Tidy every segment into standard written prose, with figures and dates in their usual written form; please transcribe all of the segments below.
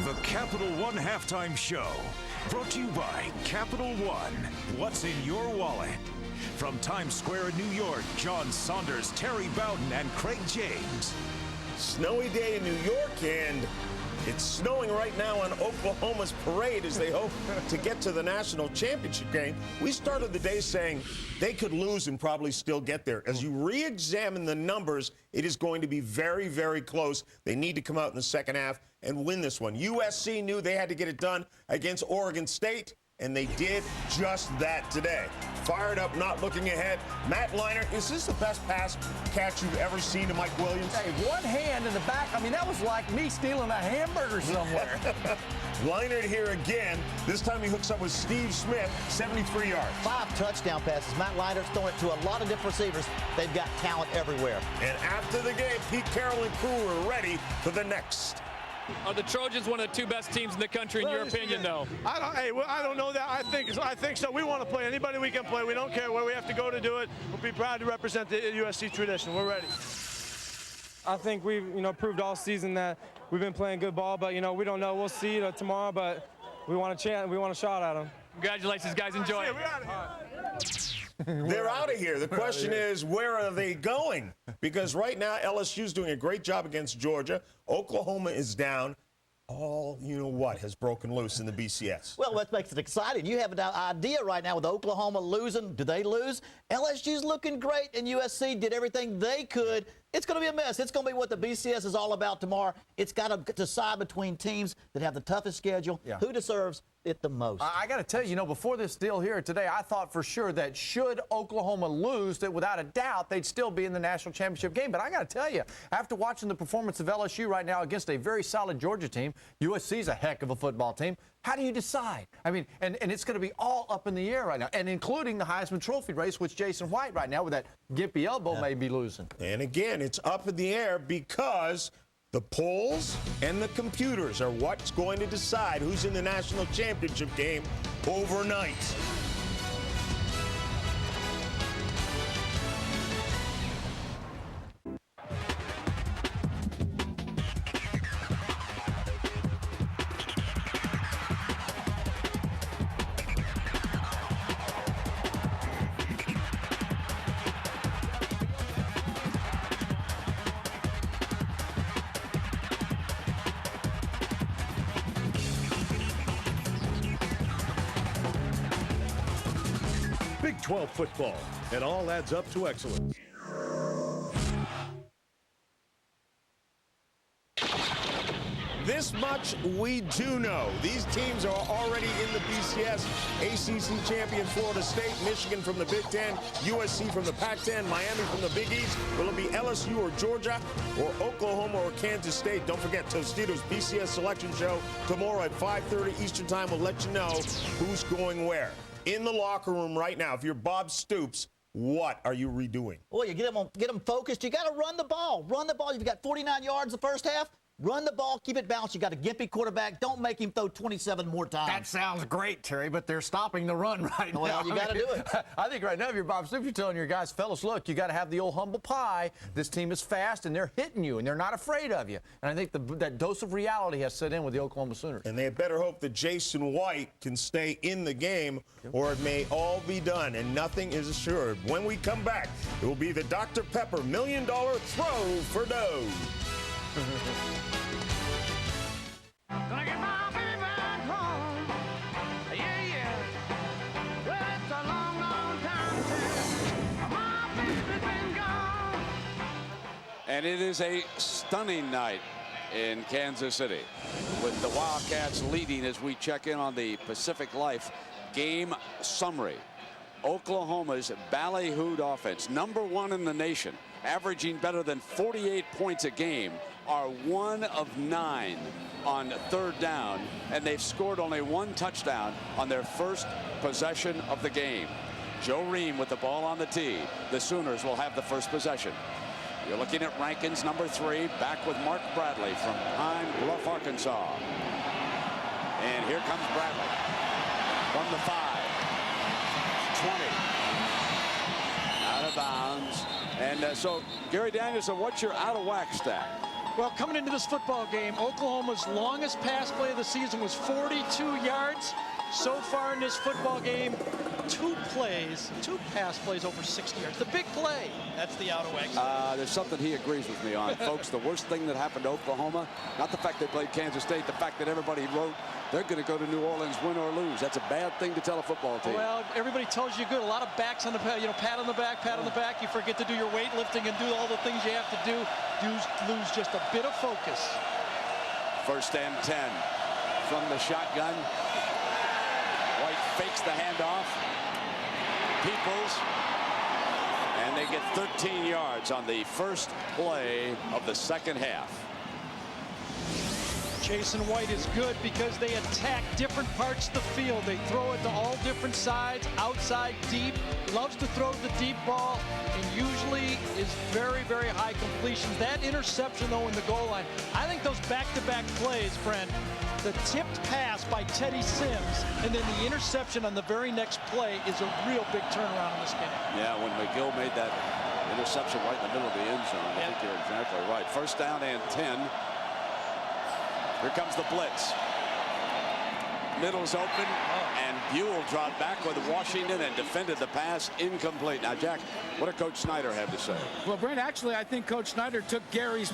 The Capital One Halftime Show, brought to you by Capital One. What's in your wallet? From Times Square in New York, John Saunders, Terry Bowden, and Craig James. Snowy day in New York, and it's snowing right now on Oklahoma's parade as they hope to get to the national championship game. We started the day saying they could lose and probably still get there. As you re-examine the numbers, it is going to be very, very close. They need to come out in the second half and win this one. USC knew they had to get it done against Oregon State, and they did just that today. Fired up, not looking ahead. Matt Leinart, is this the best pass catch you've ever seen to Mike Williams? Hey, one hand in the back. I mean, that was like me stealing a hamburger somewhere. Leinart here again. This time he hooks up with Steve Smith, 73 yards. 5 touchdown passes. Matt Leinart's throwing it to a lot of different receivers. They've got talent everywhere. And after the game, Pete Carroll and crew are ready for the next. Are the Trojans one of the 2 best teams in the country, in your opinion, though? I don't know that. I think so. We want to play anybody we can play. We don't care where we have to go to do it. We'll be proud to represent the USC tradition. We're ready. I think we've, proved all season that we've been playing good ball, but, we don't know. We'll see tomorrow, but we want a chance. We want a shot at them. Congratulations, guys. Enjoy it. They're out of here. The question is, where are they going? Because right now, LSU's doing a great job against Georgia. Oklahoma is down. All, has broken loose in the BCS. Well, that makes it exciting. You have an idea right now with Oklahoma losing. Do they lose? LSU's looking great, and USC did everything they could. It's going to be a mess. It's going to be what the BCS is all about tomorrow. It's got to decide between teams that have the toughest schedule. Yeah. Who deserves it the most? I got to tell you, before this deal here today, I thought for sure that should Oklahoma lose, that without a doubt they'd still be in the national championship game. But I got to tell you, after watching the performance of LSU right now against a very solid Georgia team, USC's a heck of a football team. How do you decide? I mean, and it's going to be all up in the air right now, and including the Heisman Trophy race, which Jason White right now with that gimpy elbow may be losing. And again, it's up in the air because the polls and the computers are what's going to decide who's in the national championship game overnight. Big 12 football, and all adds up to excellence. This much we do know. These teams are already in the BCS. ACC champion Florida State, Michigan from the Big Ten, USC from the Pac-10, Miami from the Big East. Will it be LSU or Georgia or Oklahoma or Kansas State? Don't forget Tostitos BCS selection show tomorrow at 5:30 Eastern time. We'll let you know who's going where. In the locker room right now, if you're Bob Stoops, what are you redoing? Well, you get them focused. You got to run the ball. Run the ball. You've got 49 yards the first half. Run the ball, keep it balanced. You got a gimpy quarterback. Don't make him throw 27 more times. That sounds great, Terry, but they're stopping the run right now. Well, you got to do it. I think right now, if you're Bob Stoops, you're telling your guys, fellas, look, you got to have the old humble pie. This team is fast, and they're hitting you, and they're not afraid of you. And I think that dose of reality has set in with the Oklahoma Sooners. And they better hope that Jason White can stay in the game, or it may all be done, and nothing is assured. When we come back, it will be the Dr. Pepper $1 Million Throw for Doe. Gonna get my baby back home. Yeah, yeah. Well, it's a long, long time since my baby's been gone. And it is a stunning night in Kansas City with the Wildcats leading as we check in on the Pacific Life game summary. Oklahoma's ballyhooed offense, #1 in the nation, averaging better than 48 points a game, are 1 of 9 on third down, and they've scored only 1 touchdown on their first possession of the game. Joe Ream with the ball on the tee. The Sooners will have the first possession. You're looking at Rankins, #3, back with Mark Bradley from Pine Bluff, Arkansas. And here comes Bradley from the 5, 20, out of bounds. And so, Gary Danielson, what's your out of whack stat? Well, coming into this football game, Oklahoma's longest pass play of the season was 42 yards. So far in this football game, two pass plays over 60 yards. The big play, that's the out of X. There's something he agrees with me on. Folks, the worst thing that happened to Oklahoma, not the fact they played Kansas State, the fact that everybody wrote they're going to go to New Orleans, win or lose. That's a bad thing to tell a football team. Well, everybody tells you good. A lot of backs on the pat on the back, pat on the back. You forget to do your weightlifting and do all the things you have to do. You lose just a bit of focus. 1st and 10 from the shotgun. White fakes the handoff. Peoples. And they get 13 yards on the first play of the second half. Jason White is good because they attack different parts of the field. They throw it to all different sides, outside, deep. Loves to throw the deep ball and usually is very, very high completions. That interception, though, in the goal line, I think those back-to-back plays, Brent, the tipped pass by Teddy Sims and then the interception on the very next play is a real big turnaround in this game. Yeah, when McGill made that interception right in the middle of the end zone, I think you're exactly right. 1st down and 10. Here comes the blitz. Middle's open, and Buell dropped back with Washington and defended the pass incomplete. Now, Jack, what did Coach Snyder have to say? Well, Brent, actually, I think Coach Snyder took Gary's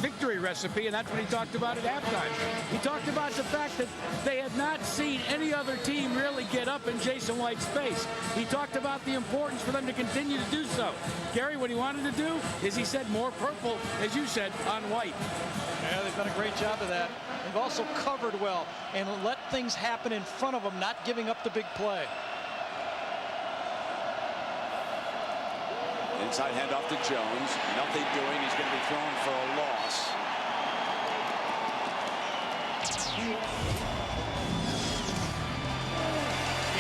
victory recipe, and that's what he talked about at halftime. He talked about the fact that they had not seen any other team really get up in Jason White's face. He talked about the importance for them to continue to do so. Gary, what he wanted to do is he said more purple, as you said, on White. Yeah, they've done a great job of that. They've also covered well and let things happen in front of them, not giving up the big play. Inside handoff to Jones. Nothing doing. He's going to be thrown for a loss. You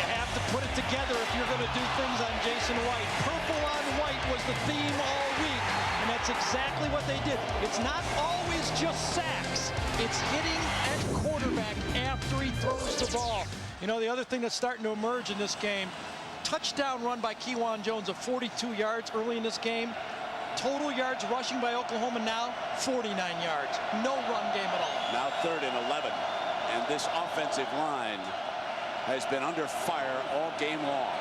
have to put it together if you're going to do things on Jason White. Purple on white was the theme all week, and that's exactly what they did. It's not always just sacks. It's hitting at quarterback after he throws the ball. You know, the other thing that's starting to emerge in this game, touchdown run by Kewan Jones of 42 yards early in this game. Total yards rushing by Oklahoma now, 49 yards. No run game at all. Now 3rd and 11. And this offensive line has been under fire all game long.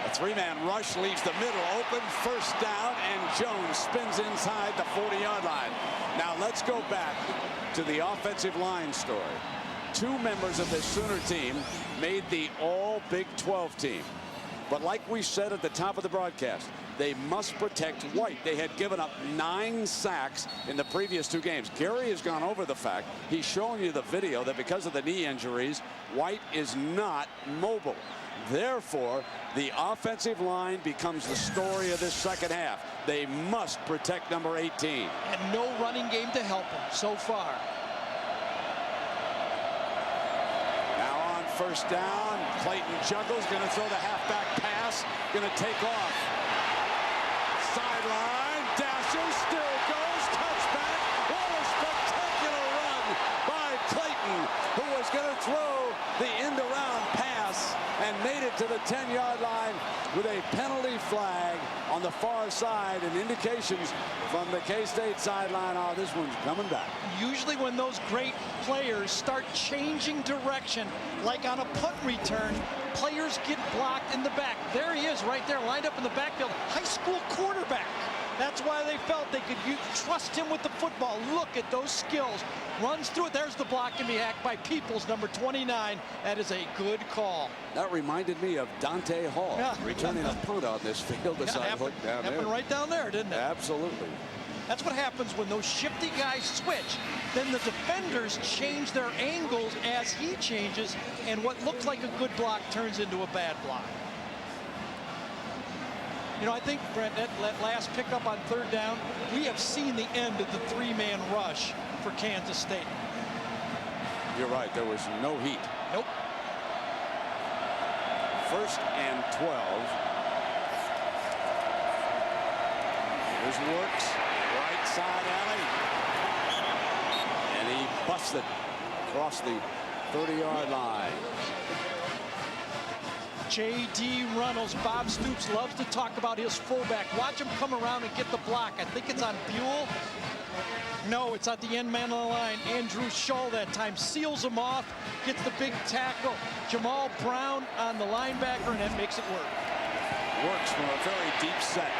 A 3-man rush leaves the middle open. 1st down, and Jones spins inside the 40-yard line. Now let's go back to the offensive line story. 2 members of this Sooner team made the All-Big 12 team. But like we said at the top of the broadcast, they must protect White. They had given up 9 sacks in the previous 2 games. Gary has gone over the fact, he's showing you the video, that because of the knee injuries, White is not mobile. Therefore, the offensive line becomes the story of this second half. They must protect number 18. And no running game to help him so far. Now on 1st down, Clayton juggles, going to throw the halfback pass, going to take off. Sideline, dashes, still goes, touchback. What a spectacular run by Clayton, who was going to throw the end-around pass and made it to the 10-yard line with a penalty flag on the far side and indications from the K-State sideline. Oh, this one's coming back. Usually when those great players start changing direction, like on a punt return, players get blocked in the back. There he is right there, lined up in the backfield. High school quarterback. That's why they felt they could trust him with the football. Look at those skills. Runs through it. There's the block and be hacked by Peoples, number 29. That is a good call. That reminded me of Dante Hall returning a punt on this field. Happened right down there, didn't it? Absolutely. That's what happens when those shifty guys switch. Then the defenders change their angles as he changes, and what looks like a good block turns into a bad block. You know, I think, Brent, that last pickup on 3rd down, we have seen the end of the 3-man rush for Kansas State. You're right. There was no heat. Nope. 1st and 12. Here's Works. Right side alley. And he busts it across the 30-yard line. J.D. Runnels, Bob Stoops loves to talk about his fullback. Watch him come around and get the block. I think it's on Buell. No, it's not the end man on the line. Andrew Shull that time seals him off, gets the big tackle. Jamal Brown on the linebacker, and that makes it work. Works from a very deep set.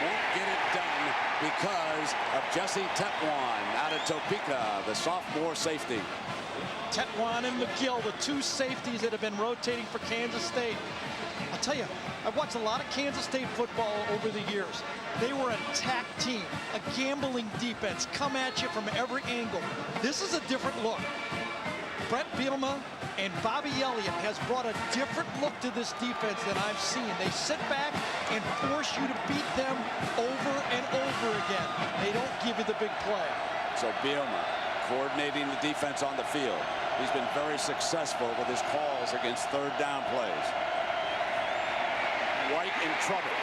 Won't get it done because of Jesse Tetwan out of Topeka, the sophomore safety. Tetwan and McGill, the two safeties that have been rotating for Kansas State. I'll tell you, I've watched a lot of Kansas State football over the years. They were an attack team, a gambling defense, come at you from every angle. This is a different look. Brett Bielema and Bobby Elliott has brought a different look to this defense than I've seen. They sit back and force you to beat them over and over again. They don't give you the big play. So Bielema coordinating the defense on the field. He's been very successful with his calls against third down plays. White in trouble.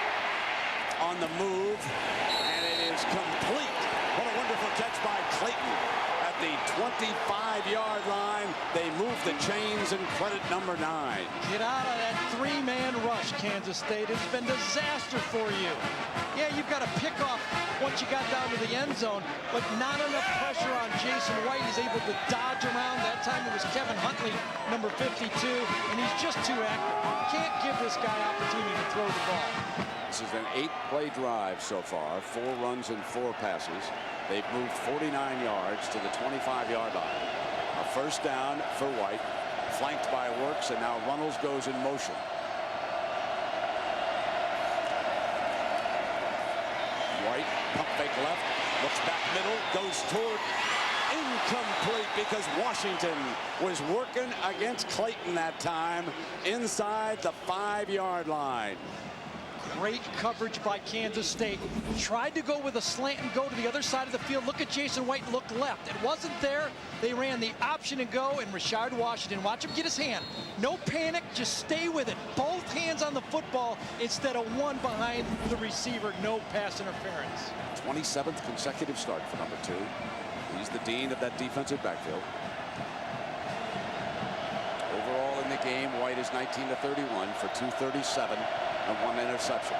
On the move, and it is complete. What a wonderful catch by Clayton. At the 25-yard line, they move the chains and credit number 9. Get out of that three-man rush, Kansas State. It's been disaster for you. Yeah, you've got a pickoff once you got down to the end zone, but not enough pressure on Jason White. He's able to dodge around. That time it was Kevin Huntley, number 52, and he's just too active. Can't give this guy opportunity to throw the ball. This is an 8-play drive so far, 4 runs and 4 passes. They've moved 49 yards to the 25-yard line. A first down for White, flanked by Works, and now Runnels goes in motion. White, pump fake left, looks back middle, goes toward, incomplete because Washington was working against Clayton that time inside the 5-yard line. Great coverage by Kansas State. Tried to go with a slant and go to the other side of the field. Look at Jason White, look left. It wasn't there. They ran the option and go, and Rashard Washington, watch him get his hand. No panic, just stay with it. Both hands on the football instead of one behind the receiver. No pass interference. 27th consecutive start for number 2. He's the dean of that defensive backfield. Overall in the game, White is 19 to 31 for 237. And 1 interception.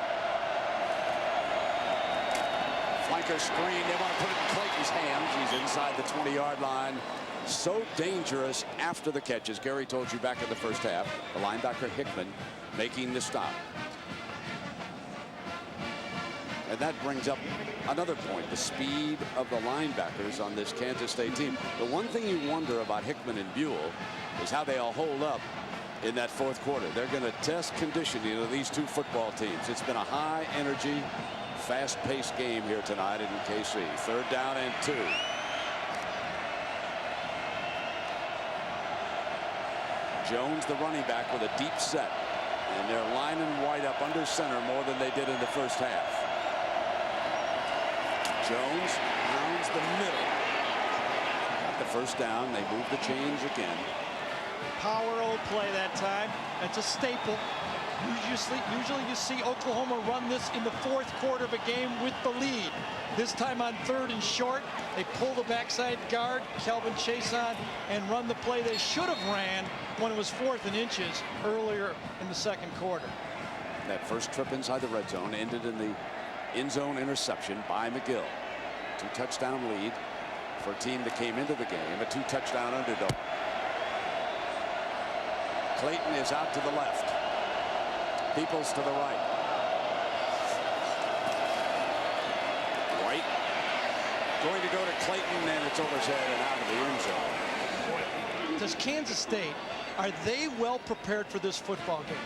Flanker screen. They want to put it in Clayton's hands. He's inside the 20-yard line. So dangerous after the catch, as Gary told you back in the first half. The linebacker Hickman making the stop. And that brings up another point, the speed of the linebackers on this Kansas State team. The one thing you wonder about Hickman and Buell is how they all hold up in that fourth quarter. They're going to test conditioning of these 2 football teams. It's been a high energy, fast-paced game here tonight in KC. 3rd down and 2. Jones, the running back, with a deep set. And they're lining White up under center more than they did in the first half. Jones rounds the middle. Got the first down. They move the chains again. Power old play that time. It's a staple. Usually you see Oklahoma run this in the fourth quarter of a game with the lead. This time on 3rd and short, they pull the backside guard, Kelvin Chason, and run the play they should have ran when it was 4th and inches earlier in the second quarter. That first trip inside the red zone ended in the end zone interception by McGill. 2-touchdown lead for a team that came into the game, a 2-touchdown underdog. Clayton is out to the left. Peoples to the right. White going to go to Clayton, and it's over his head and out of the end zone. Does Kansas State, are they well prepared for this football game?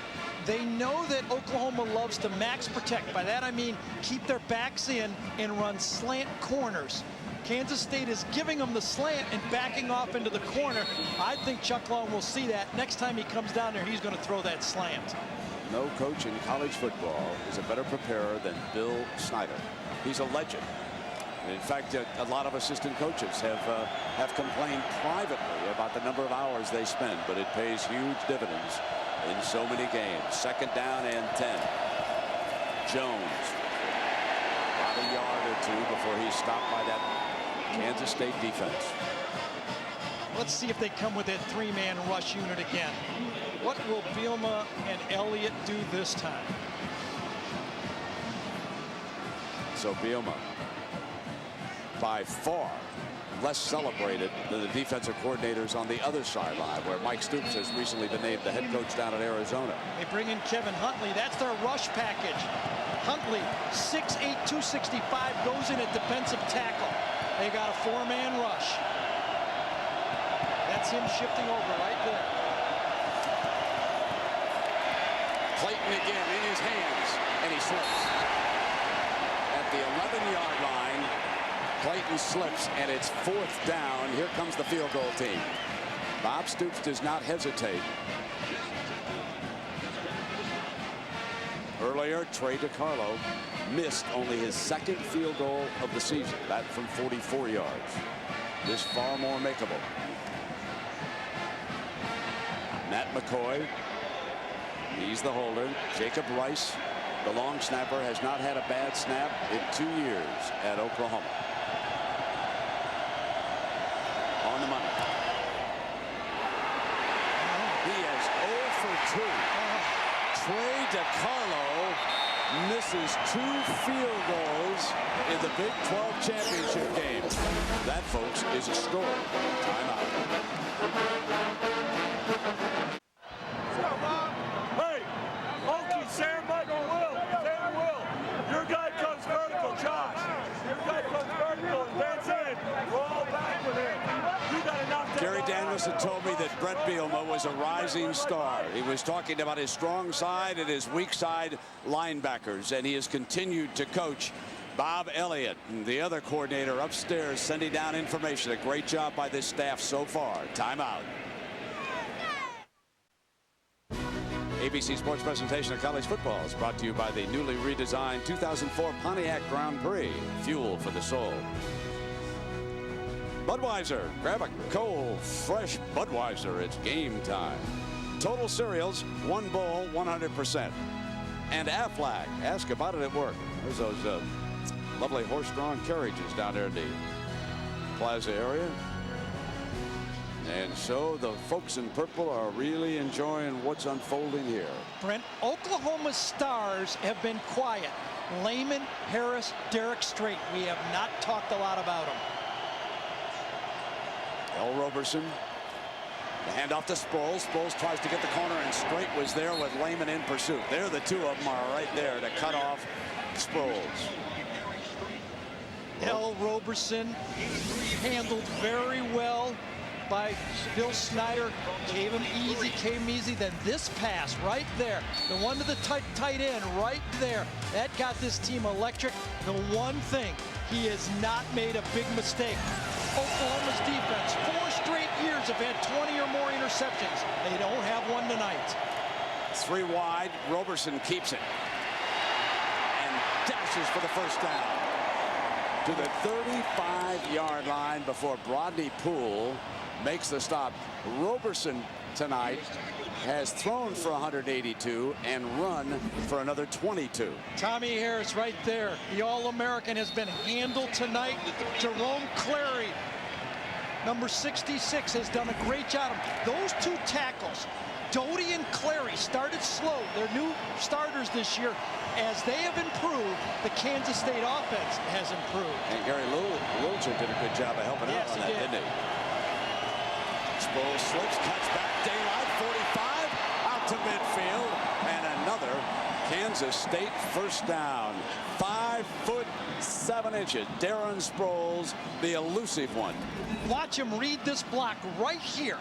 They know that Oklahoma loves to max protect. By that I mean keep their backs in and run slant corners. Kansas State is giving them the slant and backing off into the corner. I think Chuck Long will see that. Next time he comes down there, he's going to throw that slant. No coach in college football is a better preparer than Bill Snyder. He's a legend. In fact, a lot of assistant coaches have complained privately about the number of hours they spend, but it pays huge dividends in so many games. 2nd down and 10. Jones. About a yard or 2 before he's stopped by that Kansas State defense. Let's see if they come with that 3-man rush unit again. What will Bielema and Elliott do this time? So Bielema by far less celebrated than the defensive coordinators on the other sideline, where Mike Stoops has recently been named the head coach down at Arizona. They bring in Kevin Huntley. That's their rush package. Huntley, 6'8", 265, goes in at defensive tackle. They got a 4-man rush. That's him shifting over right there. Clayton again in his hands, and he slips. At the 11-yard line, Clayton slips, and it's 4th down. Here comes the field goal team. Bob Stoops does not hesitate. Earlier, Trey DiCarlo missed only his 2nd field goal of the season, that from 44 yards. This far more makeable. Matt McCoy, he's the holder. Jacob Rice, the long snapper, has not had a bad snap in 2 years at Oklahoma. On the money. He is 0 for 2. Trey DiCarlo misses 2 field goals in the Big 12 championship game. That, folks, is a story. Timeout. Hey, Okie, Sam, Michael, Will. Sam, Will. Your guy comes vertical, Josh. Your guy comes vertical and bends in. Roll back with him. You got to knock that. Gary Danielson told me that Brett Bielema was a rising star. He was talking about his strong side and his weak side linebackers, and he has continued to coach Bob Elliott, the other coordinator upstairs, sending down information. A great job by this staff so far. Timeout. ABC Sports presentation of college football is brought to you by the newly redesigned 2004 Pontiac Grand Prix. Fuel for the soul. Budweiser. Grab a cold, fresh Budweiser. It's game time. Total Cereals, 1 bowl, 100%. And Aflac. Ask about it at work. There's those lovely horse-drawn carriages down there in the plaza area. And so the folks in purple are really enjoying what's unfolding here. Brent, Oklahoma's stars have been quiet. Lehman, Harris, Derek Strait. We have not talked a lot about them. L. Roberson. The handoff to Sproles. Sproles tries to get the corner, and Strait was there with Lehman in pursuit. There, the two of them are right there to cut off Sproles. L. Roberson handled very well by Bill Snyder. Gave him easy, came easy. Then this pass right there, the one to the tight end right there, that got this team electric. The one thing, he has not made a big mistake. Oklahoma's defense, 4 straight years have had 20 or more interceptions. They don't have one tonight. 3 wide. Roberson keeps it and dashes for the first down to the 35-yard line before Brodney Poole makes the stop. Roberson tonight has thrown for 182 and run for another 22. Tommy Harris right there. The All-American has been handled tonight. Jerome Clary, number 66, has done a great job. Those 2 tackles, Doty and Clary, started slow. They're new starters this year. As they have improved, the Kansas State offense has improved. And Gary Lilcher did a good job of helping out on that, didn't he? Sproles slips, cuts back, daylight, 45, out to midfield, and another Kansas State first down. 5'7". Darren Sproles, the elusive one. Watch him read this block right here.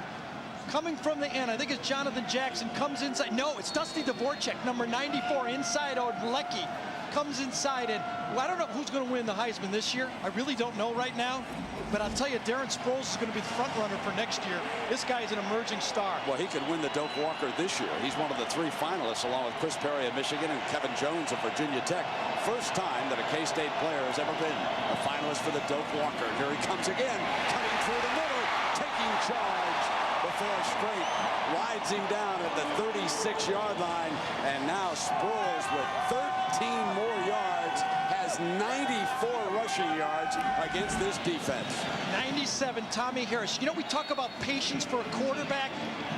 Coming from the end, I think it's Jonathan Jackson, comes inside. No, it's Dusty Dvorak, number 94, inside Odlecki. Comes inside, and well, I don't know who's going to win the Heisman this year. I really don't know right now. But I'll tell you, Darren Sproles is going to be the front runner for next year. This guy is an emerging star. Well, he could win the Doak Walker this year. He's one of the 3 finalists, along with Chris Perry of Michigan and Kevin Jones of Virginia Tech. First time that a K-State player has ever been a finalist for the Doak Walker. Here he comes again, cutting through the middle, taking charge. before straight. Rides him down at the 36-yard line. And now Sproles with 13 more yards has 94 rushing yards against this defense. 97, Tommy Harris. You know, we talk about patience for a quarterback.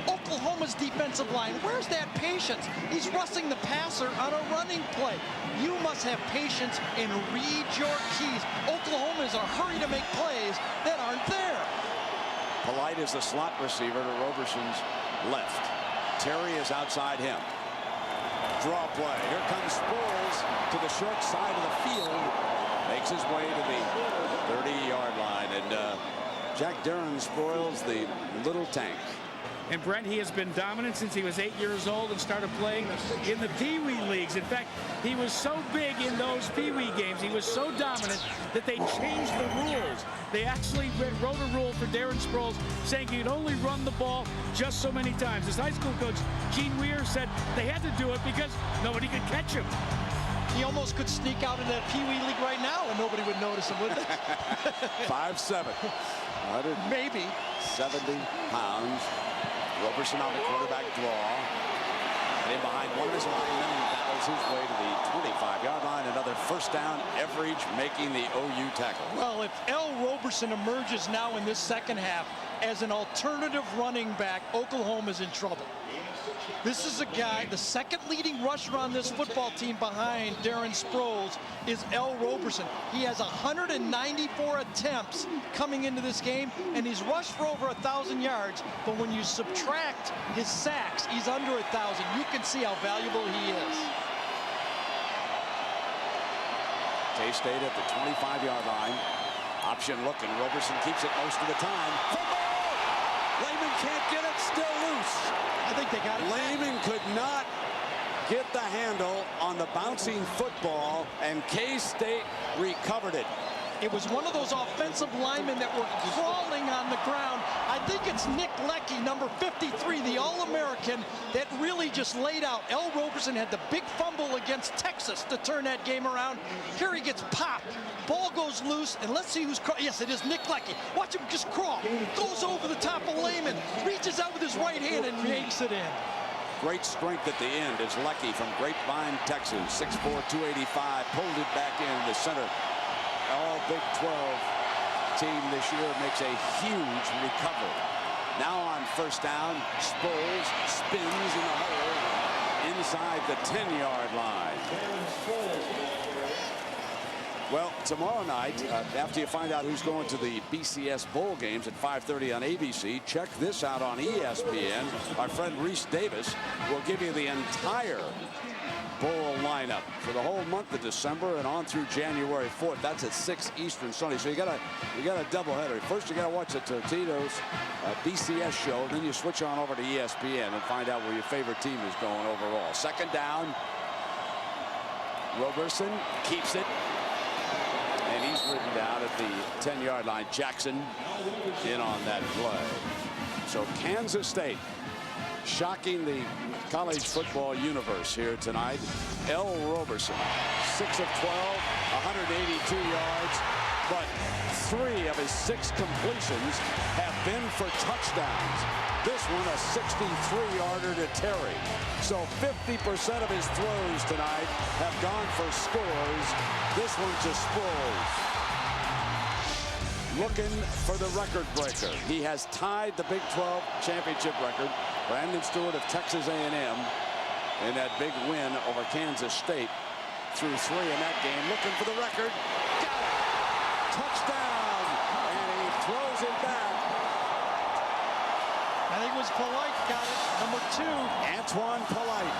Oklahoma's defensive line, where's that patience? He's rushing the passer on a running play. You must have patience and read your keys. Oklahoma is in a hurry to make plays that aren't there. Polite is the slot receiver to Roberson's left. Terry is outside him. Draw play. Here comes Sproles to the short side of the field. Makes his way to the 30-yard line. And Jack Darren spoils the little tank. And Brent, he has been dominant since he was 8 years old and started playing in the Pee Wee leagues. In fact, he was so big in those Pee Wee games, he was so dominant that they changed the rules. They actually wrote a rule for Darren Sproles saying he could only run the ball just so many times. His high school coach, Gene Weir, said they had to do it because nobody could catch him. He almost could sneak out in that Pee Wee league right now and nobody would notice him, would they? 5'7", maybe 70 pounds. Roberson on the quarterback draw. And in behind one of his linemen, he battles his way to the 25-yard line. Another first down, Everidge making the OU tackle. Well, if L. Roberson emerges now in this second half as an alternative running back, Oklahoma's in trouble. This is a guy, the second leading rusher on this football team behind Darren Sproles is L. Roberson. He has 194 attempts coming into this game, and he's rushed for over 1,000 yards. But when you subtract his sacks, he's under 1,000. You can see how valuable he is. K-State at the 25-yard line. Option looking. Roberson keeps it most of the time. Football! Lehman can't get it. Still loose. I think they got it. Lehman could not get the handle on the bouncing football, and K-State recovered it. It was one of those offensive linemen that were crawling on the ground. I think it's Nick Leckie, number 53, the All-American, that really just laid out. L. Roberson had the big fumble against Texas to turn that game around. Here he gets popped. Ball goes loose, and let's see who's yes, it is Nick Leckie. Watch him just crawl. Goes over the top of Lehman, reaches out with his right hand and makes it in. Great strength at the end is Leckie from Grapevine, Texas. 6'4", 285, pulled it back in the center. All Big 12 team this year makes a huge recovery. Now on first down, Sproles spins in the hole inside the 10-yard line. Well, tomorrow night, after you find out who's going to the BCS Bowl games at 5:30 on ABC, check this out on ESPN. Our friend Reese Davis will give you the entire bowl lineup for the whole month of December and on through January 4th. That's at 6 Eastern Sunday. So you got a doubleheader. First you got to watch the Totitos BCS show, then you switch on over to ESPN and find out where your favorite team is going overall. Second down. Roberson keeps it. And he's ridden down at the 10-yard line. Jackson in on that play. So Kansas State shocking the college football universe here tonight. L. Roberson, 6 of 12, 182 yards, but 3 of his 6 completions have been for touchdowns. This one a 63-yarder to Terry. So 50% of his throws tonight have gone for scores. This one to Sproles. Looking for the record breaker. He has tied the Big 12 championship record. Brandon Stewart of Texas A&M in that big win over Kansas State. Threw 3 in that game. Looking for the record. Got it. Touchdown. And he throws it back. I think it was Polite got it. Number 2. Antoine Polite.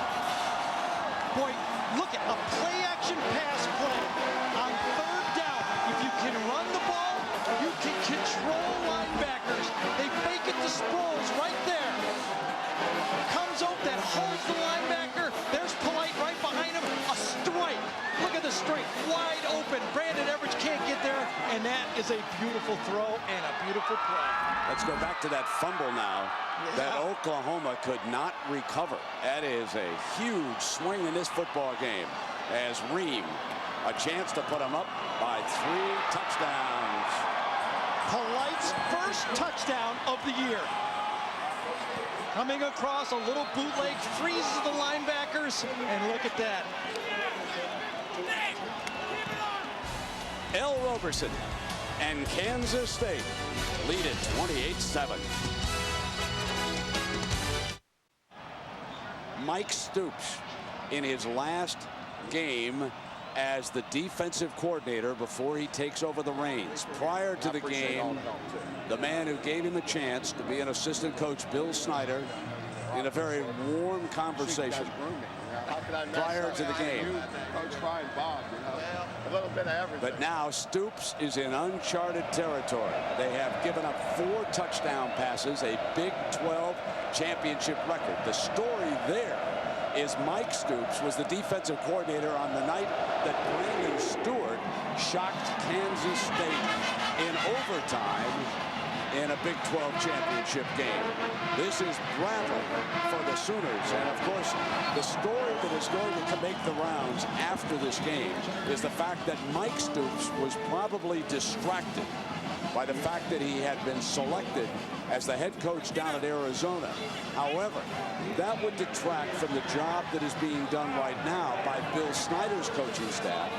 Boy, look at a play-action pass play on third down. If you can run the ball, you can control linebackers. They fake it to Sproles right there. Comes out that holds the linebacker. There's Polite right behind him. A strike. Look at the strike. Wide open. Brandon Everidge can't get there. And that is a beautiful throw and a beautiful play. Let's go back to that fumble now that Oklahoma could not recover. That is a huge swing in this football game as Ream, a chance to put him up by 3 touchdowns. Polite's first touchdown of the year. Coming across, a little bootleg, freezes the linebackers, and look at that. L. Roberson and Kansas State lead it 28-7. Mike Stoops in his last game as the defensive coordinator before he takes over the reins. Prior to the game, the man who gave him a chance to be an assistant coach, Bill Snyder, in a very warm conversation prior to the game. But now Stoops is in uncharted territory. They have given up 4 touchdown passes, a Big 12 championship record. The story there is Mike Stoops was the defensive coordinator on the night that Brandon Stewart shocked Kansas State in overtime in a Big 12 championship game. This is Bradley for the Sooners. And of course, the story that is going to make the rounds after this game is the fact that Mike Stoops was probably distracted by the fact that he had been selected as the head coach down at Arizona. However, that would detract from the job that is being done right now by Bill Snyder's coaching staff,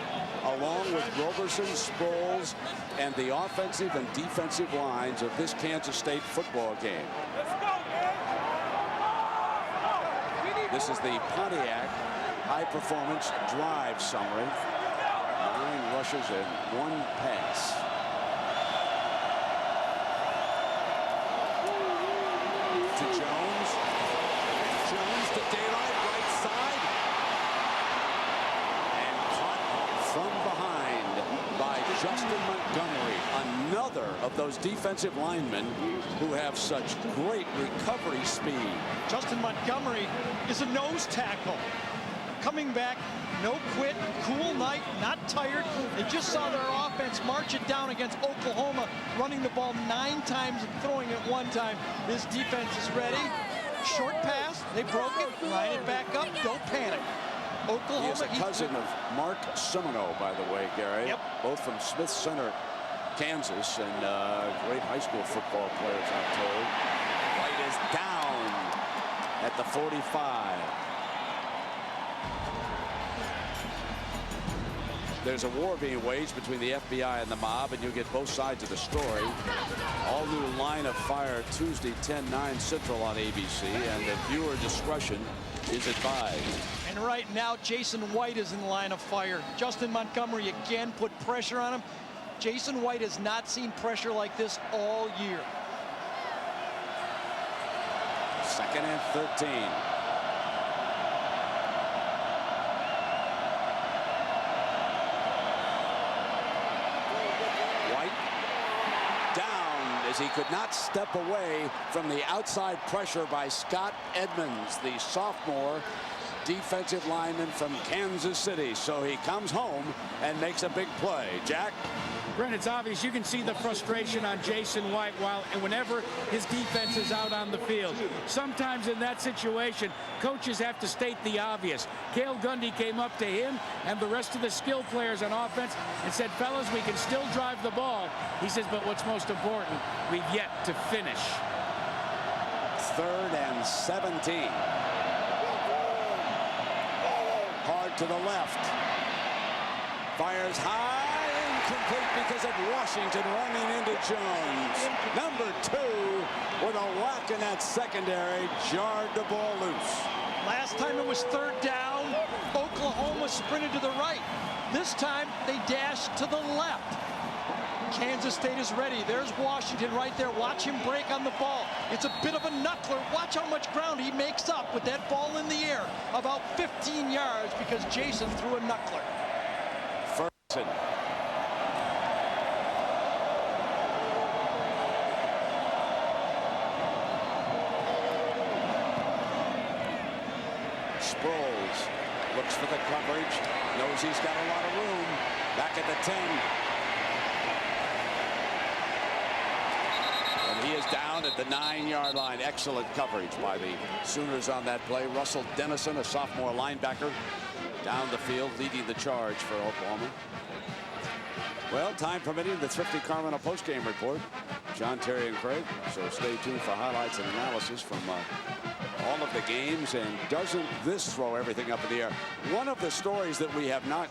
along with Roberson, Sproles, and the offensive and defensive lines of this Kansas State football game. This is the Pontiac High Performance Drive summary. 9 rushes and 1 pass. To Jones. Jones to daylight, right side. And caught from behind by Justin Montgomery. Another of those defensive linemen who have such great recovery speed. Justin Montgomery is a nose tackle. Coming back, no quit, cool night, not tired. They just saw their offense march it down against Oklahoma, running the ball 9 times and throwing it 1 time. This defense is ready. Short pass, they broke it, line it back up, don't panic. Oklahoma. He is a cousin of Mark Simoneau, by the way, Gary. Yep. Both from Smith Center, Kansas, and great high school football players, I'm told. White is down at the 45. There's a war being waged between the FBI and the mob, and you'll get both sides of the story. All new Line of Fire Tuesday, 10/9 Central on ABC, and the viewer discretion is advised. And right now, Jason White is in the line of fire. Justin Montgomery again put pressure on him. Jason White has not seen pressure like this all year. 2nd and 13. As he could not step away from the outside pressure by Scott Edmonds, the sophomore defensive lineman from Kansas City. So he comes home and makes a big play. Jack? Brent, it's obvious. You can see the frustration on Jason White whenever his defense is out on the field. Sometimes in that situation, coaches have to state the obvious. Cale Gundy came up to him and the rest of the skill players on offense and said, fellas, we can still drive the ball. He says, but what's most important, we've yet to finish. 3rd and 17. Hard to the left. Fires high. Incomplete because of Washington running into Jones. Number 2 with a whack in that secondary, jarred the ball loose. Last time it was 3rd down. Oklahoma sprinted to the right. This time they dashed to the left. Kansas State is ready. There's Washington right there. Watch him break on the ball. It's a bit of a knuckler. Watch how much ground he makes up with that ball in the air. About 15 yards because Jason threw a knuckler. Ferguson. Sproles looks for the coverage, knows he's got a lot of room. Back at the 10. And he is down at the 9-yard line. Excellent coverage by the Sooners on that play. Russell Dennison, a sophomore linebacker, down the field, leading the charge for Oklahoma. Well, time permitting, the Thrifty Carmona postgame report. John, Terry, and Craig. So stay tuned for highlights and analysis from all of the games. And doesn't this throw everything up in the air? One of the stories that we have not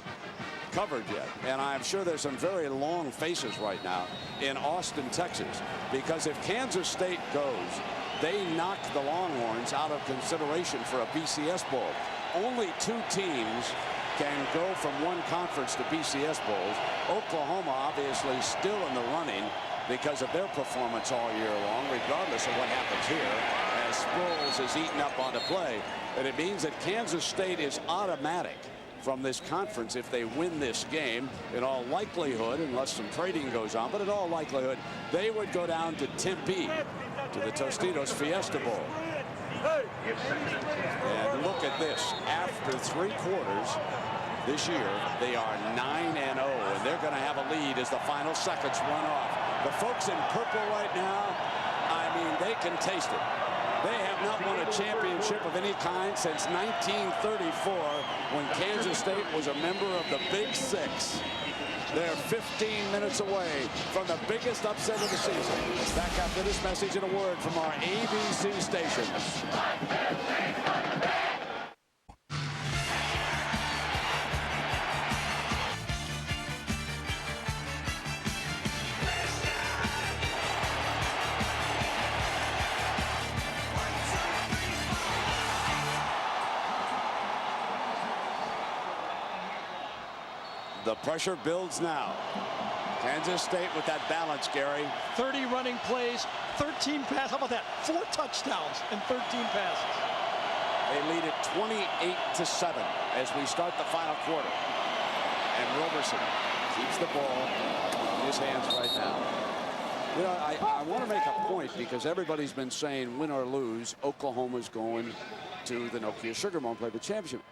covered yet, and I'm sure there's some very long faces right now in Austin, Texas, because if Kansas State goes, they knock the Longhorns out of consideration for a BCS Bowl. Only 2 teams can go from one conference to BCS Bowls. Oklahoma obviously still in the running because of their performance all year long, regardless of what happens here, as Sproles is eaten up on the play. And it means that Kansas State is automatic from this conference if they win this game. In all likelihood, unless some trading goes on, but in all likelihood, they would go down to Tempe to the Tostitos Fiesta Bowl. And look at this. After 3 quarters this year, they are 9-0, and they're going to have a lead as the final seconds run off. The folks in purple right now, I mean, they can taste it. They have not won a championship of any kind since 1934, when Kansas State was a member of the Big Six. They're 15 minutes away from the biggest upset of the season. Back after this message and a word from our ABC station. The pressure builds now. Kansas State with that balance, Gary. 30 running plays, 13 passes. How about that? 4 touchdowns and 13 passes. They lead it 28-7 as we start the final quarter. And Roberson keeps the ball in his hands right now. You know, I want to make a point, because everybody's been saying, win or lose, Oklahoma's going to the Nokia Sugar Bowl and play the championship.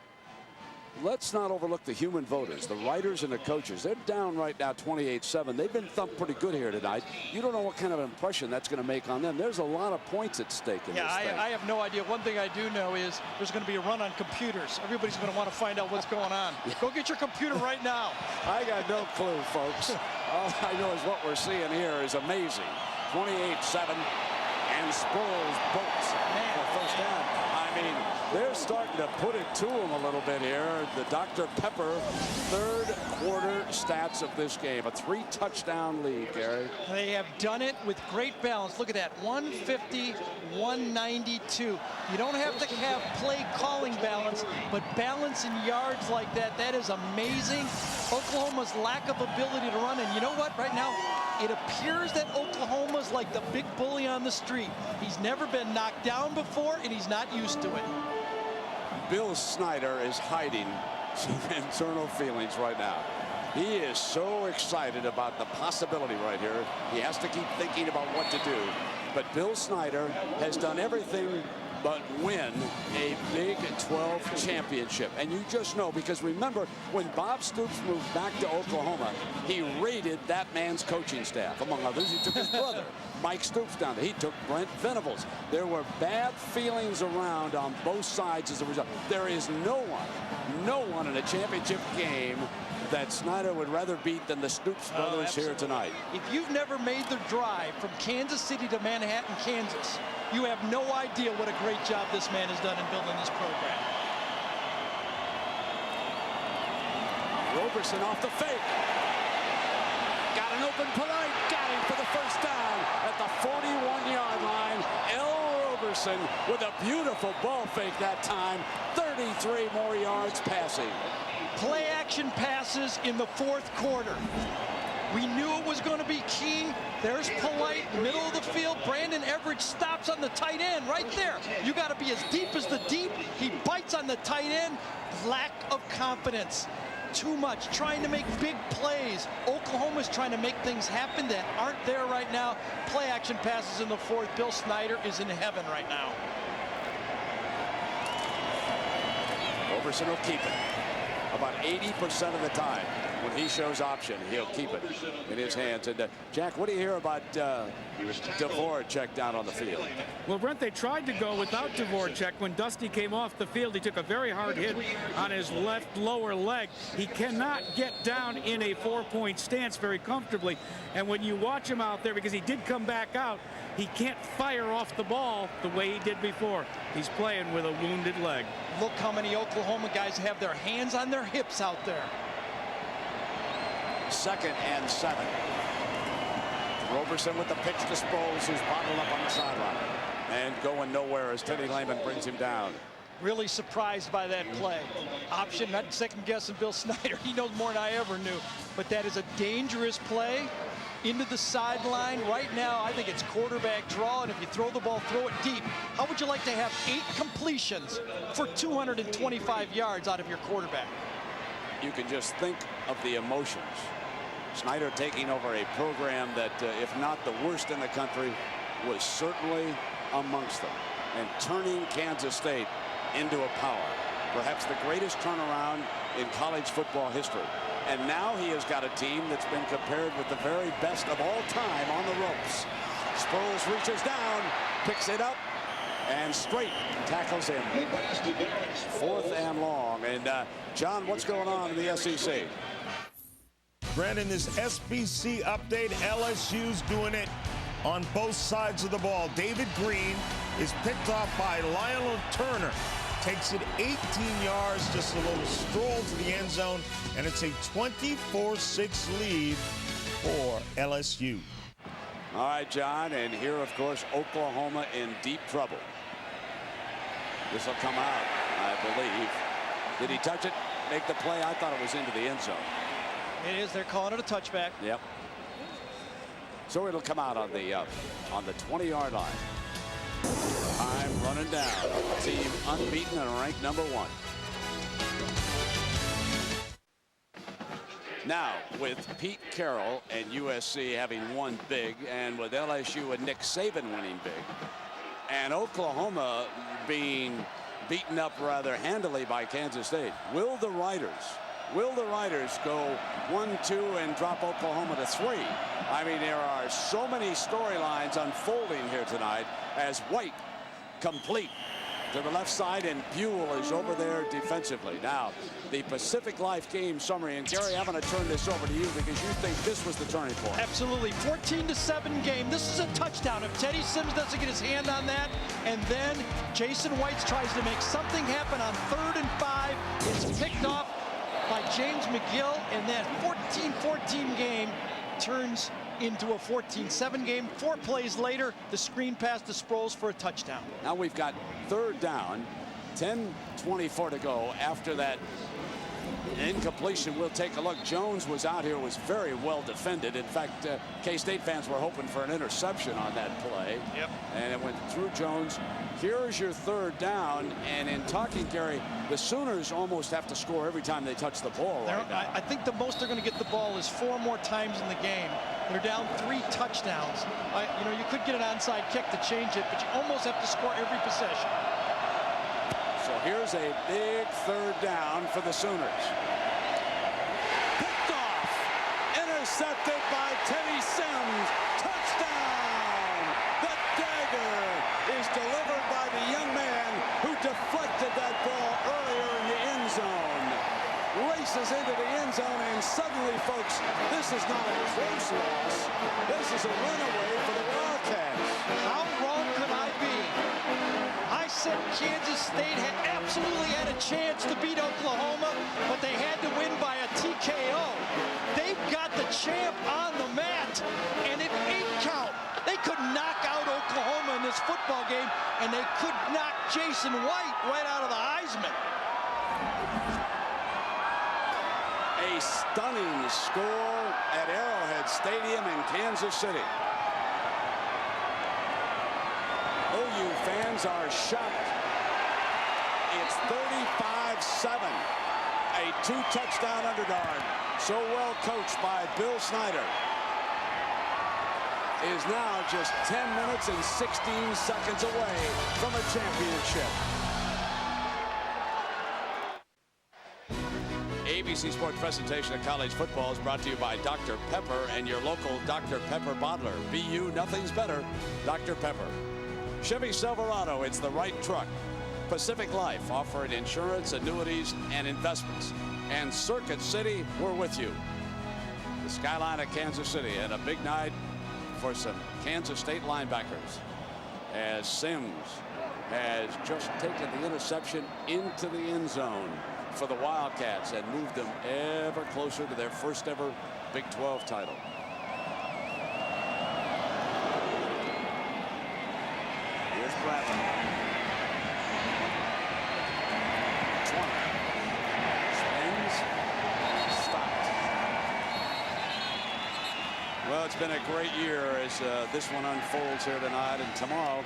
Let's not overlook the human voters, the writers and the coaches. They're down right now 28-7. They've been thumped pretty good here tonight. You don't know what kind of impression that's going to make on them. There's a lot of points at stake in this thing. I have no idea. One thing I do know is there's going to be a run on computers. Everybody's going to want to find out what's going on. Go get your computer right now. I got no clue, folks. All I know is what we're seeing here is amazing. 28-7, and Sproles bolts for first down. I mean, they're starting to put it to him a little bit here. The Dr. Pepper third quarter stats of this game. A 3-touchdown lead, Gary. They have done it with great balance. Look at that, 150, 192. You don't have to have play calling balance, but balance in yards like that, that is amazing. Oklahoma's lack of ability to run, and you know what, right now, it appears that Oklahoma's like the big bully on the street. He's never been knocked down before, and he's not used to it. Bill Snyder is hiding some internal feelings right now. He is so excited about the possibility right here. He has to keep thinking about what to do. But Bill Snyder has done everything but win a Big 12 championship. And you just know, because remember, when Bob Stoops moved back to Oklahoma, he raided that man's coaching staff. Among others, he took his brother, Mike Stoops, down there. He took Brent Venables. There were bad feelings around on both sides as a result. There is no one in a championship game that Snyder would rather beat than the Stoops brothers here tonight. If you've never made the drive from Kansas City to Manhattan, Kansas, you have no idea what a great job this man has done in building this program. Roberson off the fake. Got an open Polite. Got him for the first down at the 41-yard line. Roberson with a beautiful ball fake that time. 33 more yards passing. Play action passes in the fourth quarter. We knew it was going to be key. There's Polite, middle of the field. Brandon Everidge stops on the tight end right there. You got to be as deep as the deep. He bites on the tight end. Lack of confidence. Too much. Trying to make big plays. Oklahoma's trying to make things happen that aren't there right now. Play action passes in the fourth. Bill Snyder is in heaven right now. Roberson will keep it about 80% of the time. when he shows option, he'll keep it in his hands. And Jack, what do you hear about Dvorak down on the field? Well, Brent, they tried to go without Dvorak. When Dusty came off the field, he took a very hard hit on his left lower leg. He cannot get down in a 4-point stance very comfortably. And when you watch him out there, because he did come back out, he can't fire off the ball the way he did before. He's playing with a wounded leg. Look how many Oklahoma guys have their hands on their hips out there. 2nd and 7. Roberson with the pitch to Sproles, who's bottled up on the sideline. And going nowhere as Teddy Lehman brings him down. Really surprised by that play. Option, not second guessing Bill Snyder. He knows more than I ever knew. But that is a dangerous play into the sideline. Right now, I think it's quarterback draw, and if you throw the ball, throw it deep. How would you like to have 8 completions for 225 yards out of your quarterback? You can just think of the emotions. Snyder taking over a program that, if not the worst in the country, was certainly amongst them, and turning Kansas State into a power. Perhaps the greatest turnaround in college football history. And now he has got a team that's been compared with the very best of all time on the ropes. Sproles reaches down, picks it up, and straight tackles him. 4th and long. And John, what's going on in the SEC? Brandon, this SBC update, LSU's doing it on both sides of the ball. David Green is picked off by Lionel Turner. Takes it 18 yards, just a little stroll to the end zone, and it's a 24-6 lead for LSU. All right, John, and here, of course, Oklahoma in deep trouble. This will come out, I believe. Did he touch it, make the play? I thought it was into the end zone. It is. They're calling it a touchback. Yep. So it'll come out on the 20-yard line. Time running down. Team unbeaten and ranked number 1. Now, with Pete Carroll and USC having won big, and with LSU and Nick Saban winning big, and Oklahoma being beaten up rather handily by Kansas State, will the Riders go 1-2 and drop Oklahoma to 3? I mean, there are so many storylines unfolding here tonight as White complete to the left side, and Buell is over there defensively. Now, the Pacific Life game summary, and Gary, I'm going to turn this over to you because you think this was the turning point. Absolutely. 14-7 game. This is a touchdown. If Teddy Sims doesn't get his hand on that, and then Jason White tries to make something happen on 3rd and 5, it's picked off by James McGill, and that 14-14 game turns into a 14-7 game. 4 plays later, the screen pass to Sproles for a touchdown. Now we've got 3rd down, 10:24 to go after that incompletion. We'll take a look. Jones was out here, was very well defended. In fact, K-State fans were hoping for an interception on that play. Yep. And it went through Jones. Here's your 3rd down, and in talking, Gary, the Sooners almost have to score every time they touch the ball right now. I think the most they're going to get the ball is 4 more times in the game. They're down 3 touchdowns. You know, you could get an onside kick to change it, but you almost have to score every possession. So here's a big 3rd down for the Sooners. Picked off, intercepted by Teddy Sims. Touchdown! The dagger is delivered by the young man who deflected that ball earlier in the end zone. Races into the end zone, and suddenly, folks, this is not a close loss. This is a runaway for the Wildcats. How wrong could I be? I said Kansas State absolutely had a chance to beat Oklahoma, but they had to win by a TKO. They've got the champ on the mat, and it 8 count. They could knock out Oklahoma in this football game, and they could knock Jason White right out of the Heisman. A stunning score at Arrowhead Stadium in Kansas City. OU fans are shocked. It's 35-7. A 2-touchdown underdog, so well coached by Bill Snyder, is now just 10 minutes and 16 seconds away from a championship. ABC Sports presentation of college football is brought to you by Dr. Pepper and your local Dr. Pepper bottler. BU, nothing's better. Dr. Pepper. Chevy Silverado, it's the right truck. Pacific Life, offering insurance, annuities, and investments. And Circuit City, we're with you. The skyline of Kansas City, and a big night for some Kansas State linebackers, as Sims has just taken the interception into the end zone for the Wildcats and moved them ever closer to their first ever Big 12 title. Here's Bradley. 20. Spins. Stopped. Well, it's been a great year as this one unfolds here tonight, and tomorrow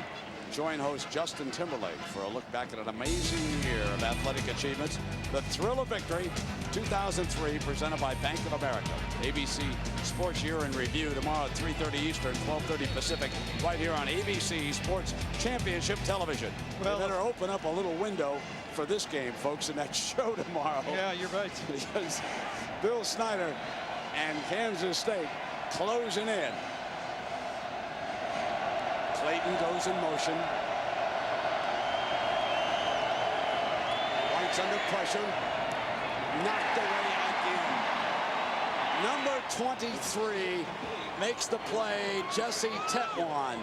join host Justin Timberlake for a look back at an amazing year of athletic achievements. The Thrill of Victory 2003, presented by Bank of America. ABC Sports Year in Review tomorrow at 3:30 Eastern, 12:30 Pacific, right here on ABC Sports Championship Television. Well, we better open up a little window for this game, folks, in that show tomorrow. Yeah, you're right. Because Bill Snyder and Kansas State closing in. Clayton goes in motion. White's under pressure. Knocked away again. Number 23 makes the play, Jesse Tetwan.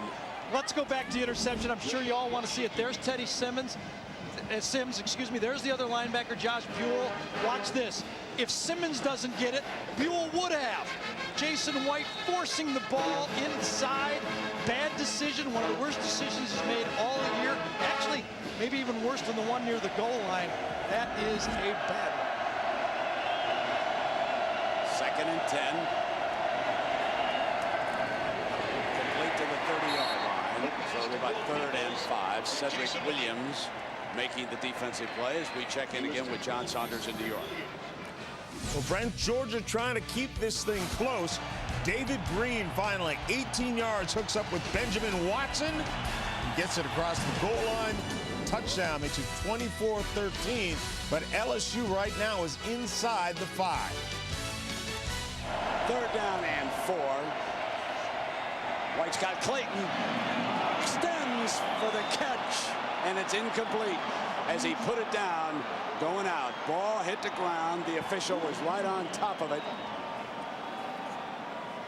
Let's go back to the interception. I'm sure you all want to see it. There's Teddy Sims, excuse me. There's the other linebacker, Josh Buell. Watch this. If Simmons doesn't get it, Buell would have. Jason White forcing the ball inside. Bad decision. One of the worst decisions he's made all year. Actually, maybe even worse than the one near the goal line. That is a bad one. 2nd and 10. Complete to the 30-yard line. So it'll be about 3rd and 5. Cedric Williams making the defensive play as we check in again with John Saunders in New York. Well, Brent, Georgia trying to keep this thing close. David Green finally 18 yards, hooks up with Benjamin Watson. He gets it across the goal line. Touchdown makes it 24-13. But LSU right now is inside the 5. 3rd down and 4. White's got Clayton. Extends for the catch. And it's incomplete as he put it down. Going out. Ball hit the ground. The official was right on top of it.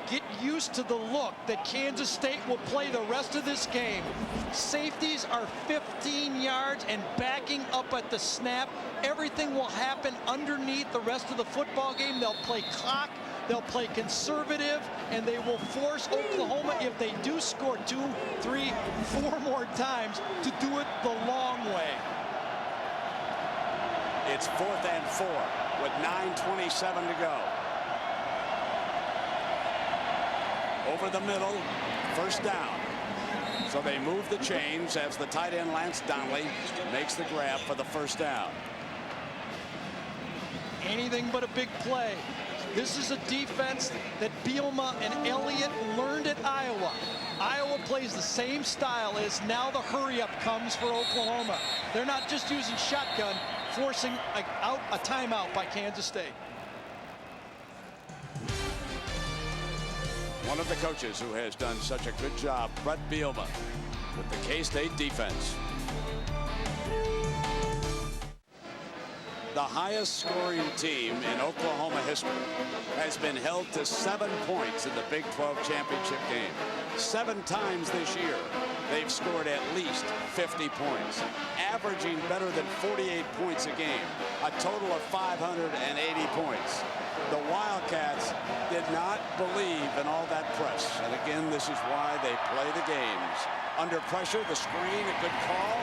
Get used to the look that Kansas State will play the rest of this game. Safeties are 15 yards and backing up at the snap. Everything will happen underneath the rest of the football game. They'll play clock. They'll play conservative, and they will force Oklahoma, if they do score 2, 3, 4 more times, to do it the long way. It's 4th and 4 with 9:27 to go. Over the middle, 1st down. So they move the chains as the tight end Lance Donnelly makes the grab for the 1st down. Anything but a big play. This is a defense that Bielema and Elliott learned at Iowa. Iowa plays the same style as now the hurry-up comes for Oklahoma. They're not just using shotgun, forcing a timeout by Kansas State. One of the coaches who has done such a good job, Brett Bielema, with the K-State defense. The highest scoring team in Oklahoma history has been held to 7 points in the Big 12 championship game. 7 times this year, they've scored at least 50 points, averaging better than 48 points a game, a total of 580 points. The Wildcats did not believe in all that press. And again, this is why they play the games. Under pressure, the screen, a good call.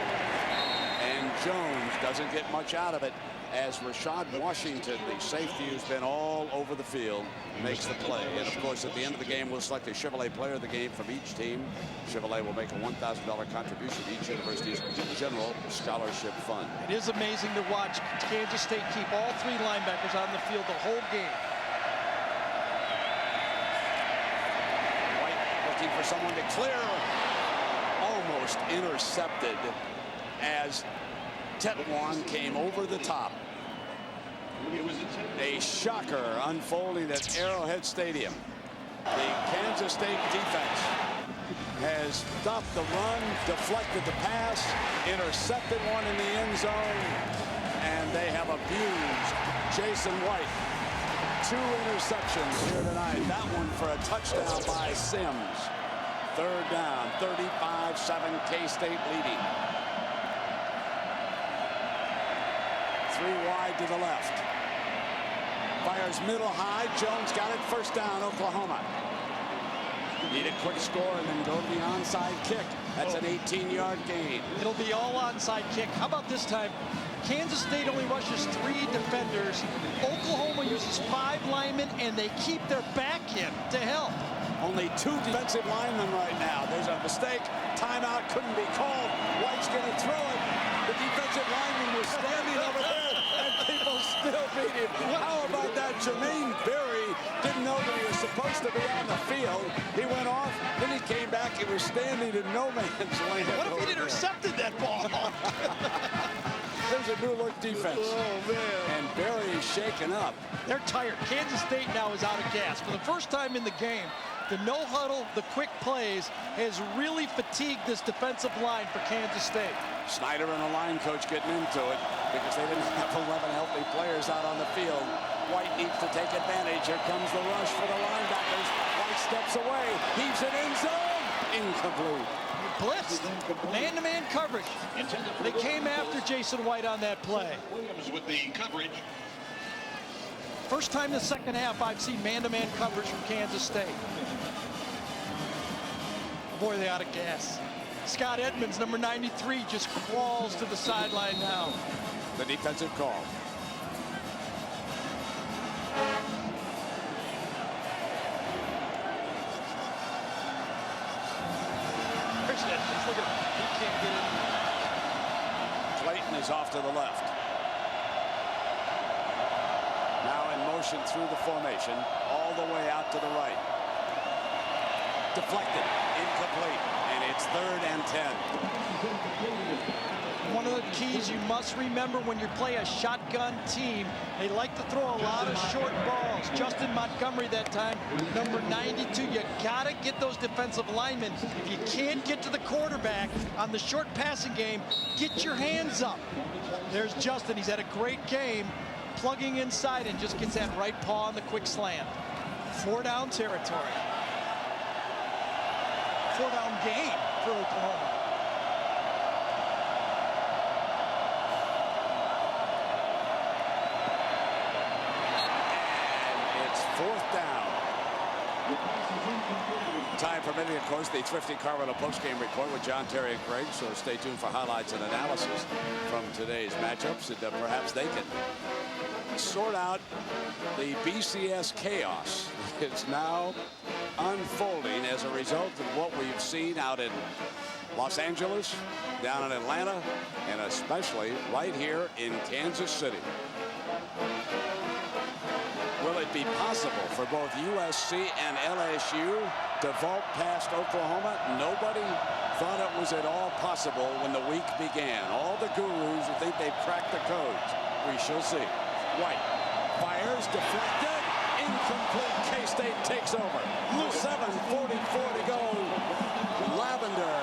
And Jones doesn't get much out of it as Rashad Washington, the safety who's been all over the field, makes the play. And of course, at the end of the game, we'll select a Chevrolet player of the game from each team. Chevrolet will make a $1,000 contribution to each university's general scholarship fund. It is amazing to watch Kansas State keep all 3 linebackers on the field the whole game. White looking for someone to clear. Almost intercepted as Tetwan came over the top. A shocker unfolding at Arrowhead Stadium. The Kansas State defense has stopped the run, deflected the pass, intercepted one in the end zone, and they have abused Jason White. 2 interceptions here tonight. That one for a touchdown by Sims. 3rd down, 35-7, K-State leading. 3 wide to the left. Fires middle high. Jones got it. 1st down, Oklahoma. Need a quick score and then go to the onside kick. That's an 18-yard gain. It'll be all onside kick. How about this time? Kansas State only rushes 3 defenders. Oklahoma uses 5 linemen, and they keep their back in to help. Only 2 defensive linemen right now. There's a mistake. Timeout couldn't be called. White's going to throw it. The defensive lineman was standing over there, and people still beat him. How about that? Jermaine Berry didn't know that he was supposed to be on the field. He went off, then he came back. He was standing in no man's land. What if he'd intercepted that ball? There's a new look defense. Oh, man. And Berry is shaken up. They're tired. Kansas State now is out of gas. For the first time in the game, the no huddle, the quick plays has really fatigued this defensive line for Kansas State. Snyder and the line coach getting into it because they didn't have 11 healthy players out on the field. White needs to take advantage. Here comes the rush for the linebackers. White steps away. Heaves it in zone. Incomplete. Blitzed. Man-to-man coverage. They came after Jason White on that play. Williams with the coverage. First time in the second half I've seen man-to-man coverage from Kansas State. Boy, they out of gas. Scott Edmonds, number 93, just crawls to the sideline now. The defensive call. There's Edmonds. Look at him. He can't get in. Clayton is off to the left. Now in motion through the formation, all the way out to the right. Deflected, incomplete, and it's 3rd and 10. One of the keys you must remember when you play a shotgun team, they like to throw a lot of short balls. Justin Montgomery that time, number 92. You gotta get those defensive linemen. If you can't get to the quarterback on the short passing game, get your hands up. There's Justin. He's had a great game, plugging inside and just gets that right paw on the quick slant. 4 down territory. 4 down game for Oklahoma. And it's 4th down. Time permitting, of course, the Thrifty Carvana postgame report with John, Terry, and Craig. So stay tuned for highlights and analysis from today's matchups, and perhaps they can sort out the BCS chaos. It's now unfolding as a result of what we've seen out in Los Angeles, down in Atlanta, and especially right here in Kansas City. Will it be possible for both USC and LSU to vault past Oklahoma? Nobody thought it was at all possible when the week began. All the gurus who think they've cracked the codes. We shall see. White fires, deflected, incomplete. K-State takes over. 7:44 to go. Lavender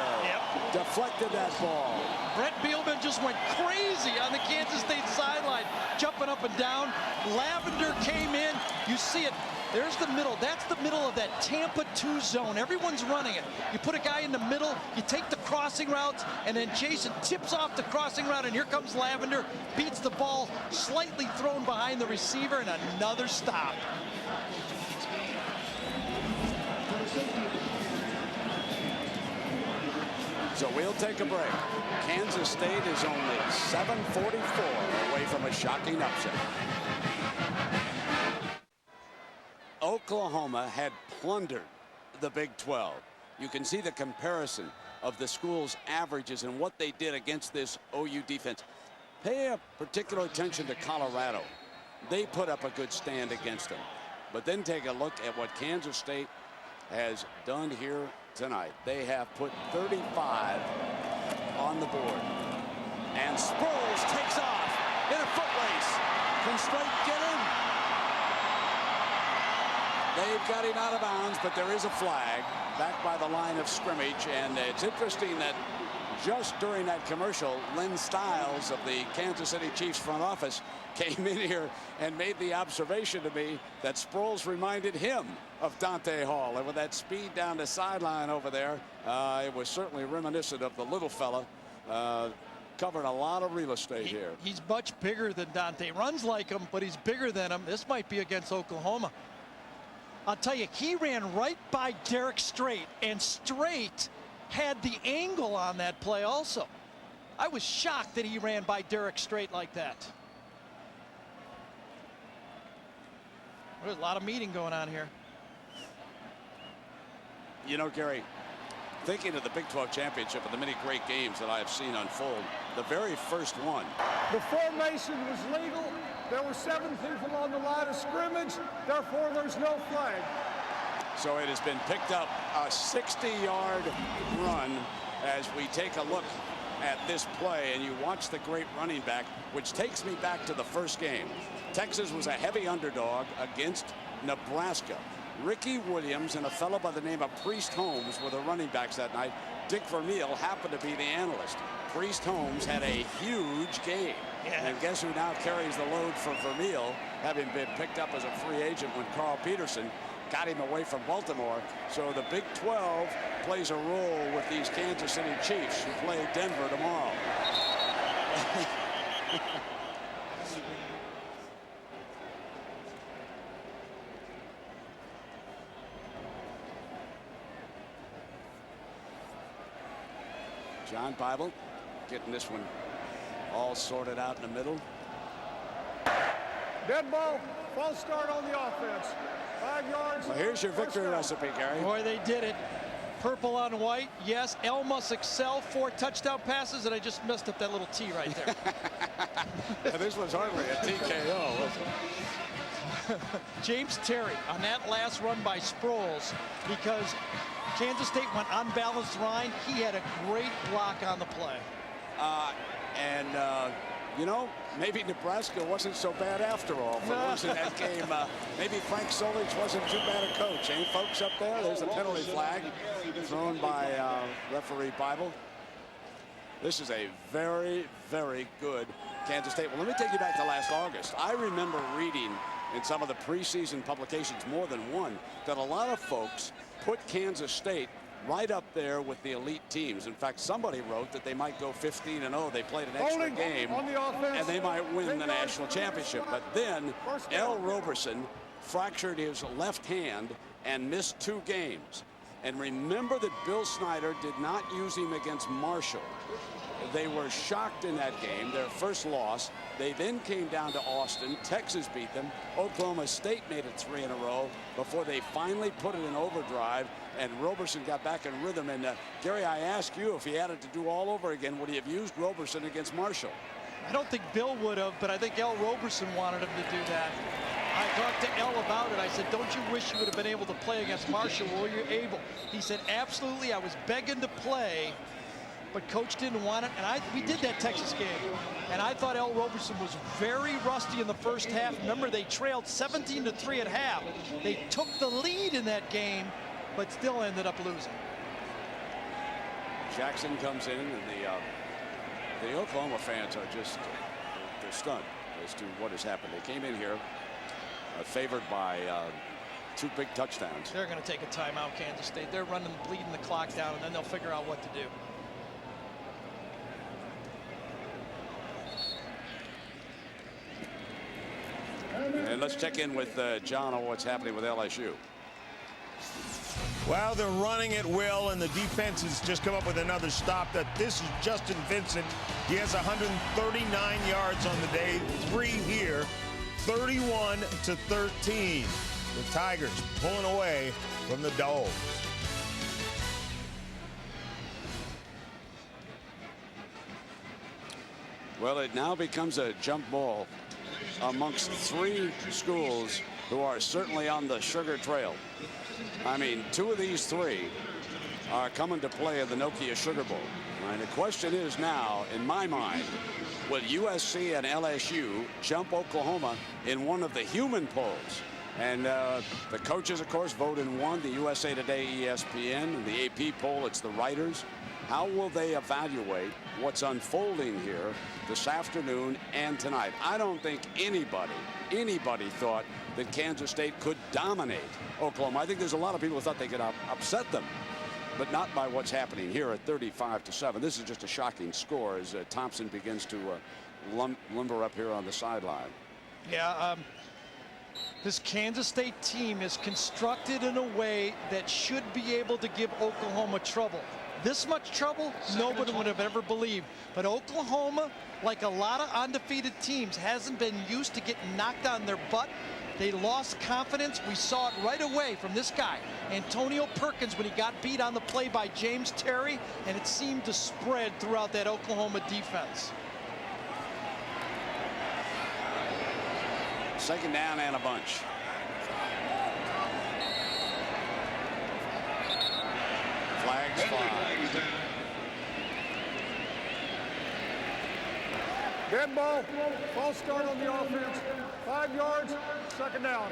deflected that ball. Brett Bielman just went crazy on the Kansas State sideline, jumping up and down. Lavender came in. You see it. There's the middle. That's the middle of that Tampa 2 zone. Everyone's running it. You put a guy in the middle, you take the crossing routes, and then Jason tips off the crossing route, and here comes Lavender, beats the ball, slightly thrown behind the receiver, and another stop. So we'll take a break. Kansas State is only 7:44 away from a shocking upset. Oklahoma had plundered the Big 12. You can see the comparison of the school's averages and what they did against this OU defense. Pay a particular attention to Colorado. They put up a good stand against them. But then take a look at what Kansas State has done here tonight. They have put 35 on the board. And Sproles takes off in a foot race. Can Strait get him? They've got him out of bounds, but there is a flag back by the line of scrimmage. And it's interesting that just during that commercial, Lynn Stiles of the Kansas City Chiefs front office came in here and made the observation to me that Sproles reminded him of Dante Hall. And with that speed down the sideline over there, it was certainly reminiscent of the little fella. Covered a lot of real estate here. He's much bigger than Dante. Runs like him, but he's bigger than him. This might be against Oklahoma. I'll tell you, he ran right by Derek Strait, and Strait had the angle on that play also. I was shocked that he ran by Derek Strait like that. There's a lot of meeting going on here. You know, Gary, thinking of the Big 12 Championship and the many great games that I have seen unfold, the very first one. The formation was legal. There were 7 people on the line of scrimmage. Therefore, there's no flag. So it has been picked up, a 60-yard run as we take a look at this play, and you watch the great running back, which takes me back to the first game. Texas was a heavy underdog against Nebraska. Ricky Williams and a fellow by the name of Priest Holmes were the running backs that night. Dick Vermeil happened to be the analyst. Priest Holmes had a huge game. Yeah. And guess who now carries the load for Vermeil, having been picked up as a free agent when Carl Peterson got him away from Baltimore. So the Big 12 plays a role with these Kansas City Chiefs who play Denver tomorrow. John Bible getting this one all sorted out in the middle. Dead ball, false start on the offense. 5 yards. Well, here's your victory recipe, Gary. Boy, they did it. Purple on white. Yes, El must excel. 4 touchdown passes, and I just messed up that little T right there. Yeah, this was hardly a TKO, was it? James Terry on that last run by Sproles, because Kansas State went unbalanced line. He had a great block on the play. You know, maybe Nebraska wasn't so bad after all for losing that game. Maybe Frank Solich wasn't too bad a coach. Any folks up there? There's a penalty flag thrown by referee Bible. This is a very, very good Kansas State. Well, let me take you back to last August. I remember reading in some of the preseason publications, more than one, that a lot of folks put Kansas State right up there with the elite teams. In fact, somebody wrote that they might go 15-0. They played an extra game, and they might win the national championship. But then L. Roberson fractured his left hand and missed 2 games. And remember that Bill Snyder did not use him against Marshall. They were shocked in that game, their first loss. They then came down to Austin. Texas beat them. Oklahoma State made it 3 in a row before they finally put it in overdrive, and Roberson got back in rhythm. And Gary, I ask you, if he had it to do all over again, would he have used Roberson against Marshall? I don't think Bill would have, but I think L. Roberson wanted him to do that. I talked to L about it. I said, don't you wish you would have been able to play against Marshall? Were you able? He said, absolutely. I was begging to play, but coach didn't want it. And we did that Texas game. And I thought L. Roberson was very rusty in the first half. Remember, they trailed 17-3 at half. They took the lead in that game, but still ended up losing. Jackson comes in, and the Oklahoma fans are just, they're stunned as to what has happened. They came in here favored by 2 big touchdowns. They're going to take a timeout, Kansas State. They're bleeding the clock down, and then they'll figure out what to do. And let's check in with John on what's happening with LSU. Well, they're running at will, and the defense has just come up with another stop. This is Justin Vincent. He has 139 yards on the day, 3 here, 31-13. The Tigers pulling away from the Dogs. Well, it now becomes a jump ball amongst 3 schools who are certainly on the sugar trail. I mean, 2 of these 3 are coming to play at the Nokia Sugar Bowl. And the question is now, in my mind, will USC and LSU jump Oklahoma in one of the human polls? And the coaches, of course, vote in one. The USA Today, ESPN, and the AP poll, it's the writers. How will they evaluate what's unfolding here this afternoon and tonight? I don't think anybody thought that Kansas State could dominate Oklahoma. I think there's a lot of people who thought they could upset them, but not by what's happening here at 35-7. This is just a shocking score as Thompson begins to limber up here on the sideline. Yeah, this Kansas State team is constructed in a way that should be able to give Oklahoma trouble. This much trouble, nobody would have ever believed. But Oklahoma, like a lot of undefeated teams, hasn't been used to getting knocked on their butt. They lost confidence. We saw it right away from this guy, Antonio Perkins, when he got beat on the play by James Terry, and it seemed to spread throughout that Oklahoma defense. Second down and a bunch. Flags fly. Dead ball. False start on the offense. 5 yards. Second down.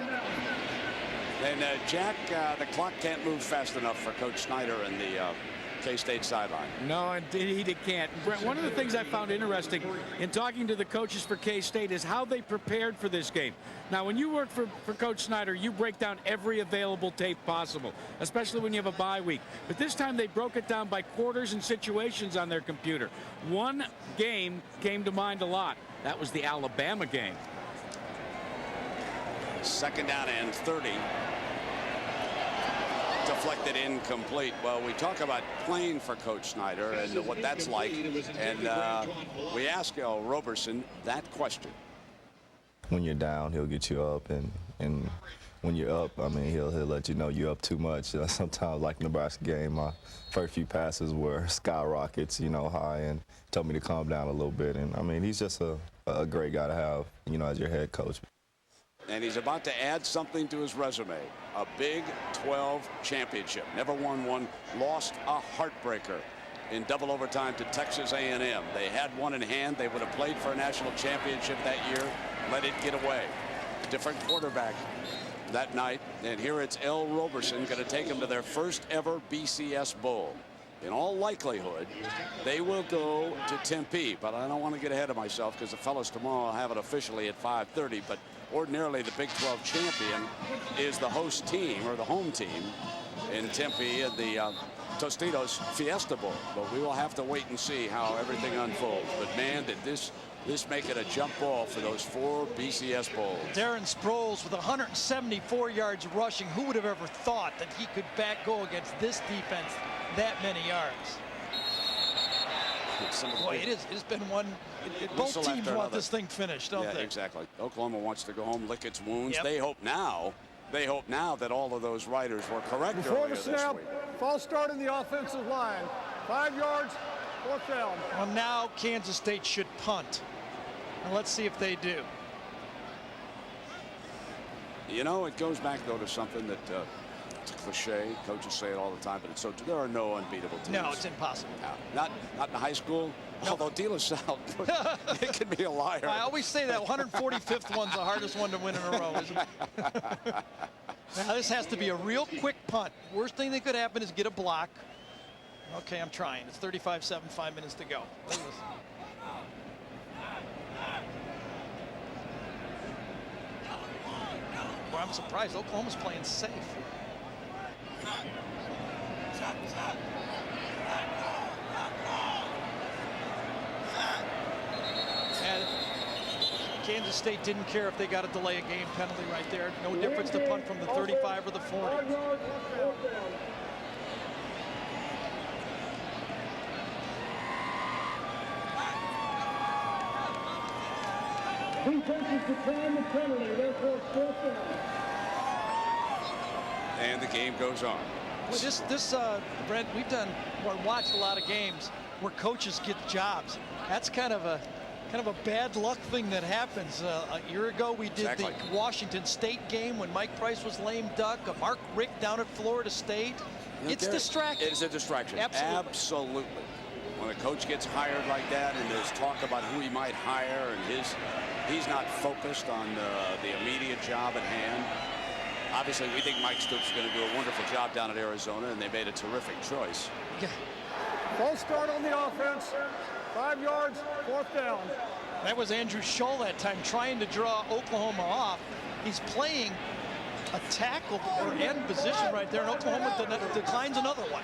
And Jack, the clock can't move fast enough for Coach Snyder and the K-State sideline. No, indeed it can't. Brent, one of the things I found interesting in talking to the coaches for K-State is how they prepared for this game. Now, when you work for Coach Snyder, you break down every available tape possible, especially when you have a bye week. But this time they broke it down by quarters and situations on their computer. One game came to mind a lot. That was the Alabama game. Second down and 30. Deflected incomplete. Well, we talk about playing for Coach Snyder and what that's like, and we ask Roberson that question. When you're down, he'll get you up, and when you're up, I mean, he'll let you know you're up too much. Sometimes, like Nebraska game, my first few passes were skyrockets, high, and told me to calm down a little bit. And I mean, he's just a great guy to have, as your head coach. And he's about to add something to his resume. A Big 12 championship. Never won one. Lost a heartbreaker in double overtime to Texas A&M. They had one in hand. They would have played for a national championship that year. Let it get away. Different quarterback that night. And here it's L. Roberson going to take them to their first ever BCS Bowl. In all likelihood, they will go to Tempe. But I don't want to get ahead of myself because the fellas tomorrow will have it officially at 5:30. But ordinarily, the Big 12 champion is the host team or the home team in Tempe in the Tostitos Fiesta Bowl. But we will have to wait and see how everything unfolds. But man, did this make it a jump ball for those 4 BCS bowls. Darren Sproles with 174 yards rushing. Who would have ever thought that he could go against this defense that many yards? Boy, it's been one. Both teams want this thing finished, don't they? Yeah, exactly. Oklahoma wants to go home, lick its wounds. Yep. They hope now that all of those writers were correct Before earlier the this snap, week. false start in the offensive line. 5 yards, 4th down. Well, now Kansas State should punt. And let's see if they do. It goes back, though, to something that it's a cliche. Coaches say it all the time, but it's so there are no unbeatable teams. No, it's impossible. No, not in high school. No. Although De La Salle, it can be a liar. I always say that 145th one's the hardest one to win in a row, isn't it? Now, this has to be a real quick punt. Worst thing that could happen is get a block. Okay, I'm trying. It's 35-7, 5 minutes to go. Look at this. Boy, I'm surprised Oklahoma's playing safe. And Kansas State didn't care if they got a delay of game penalty right there. No difference to punt from the 35 or the 40. And the game goes on. Well, Brent, we've watched a lot of games where coaches get jobs. That's kind of a bad luck thing that happens. A year ago, we did the Washington State game when Mike Price was lame duck. Mark Richt down at Florida State. It's distracting. It is a distraction. Absolutely. Absolutely. when a coach gets hired like that and there's talk about who he might hire and he's not focused on the immediate job at hand. Obviously, we think Mike Stoops is going to do a wonderful job down at Arizona, and they made a terrific choice. Yeah. False start on the offense. 5 yards, 4th down. That was Andrew Scholl that time trying to draw Oklahoma off. He's playing a tackle or end position right there, and Oklahoma declines another one.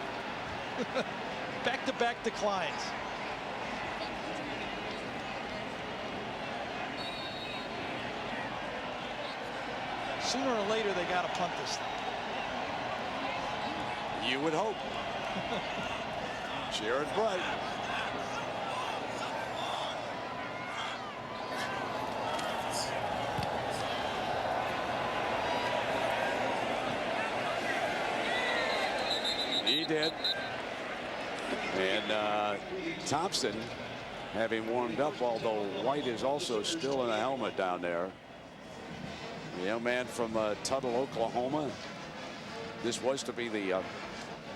Back-to-back declines. Sooner or later, they got to punt this thing. You would hope. Jared Bright. He did. And Thompson, having warmed up, although White is also still in a helmet down there. The young man from Tuttle, Oklahoma. This was to be the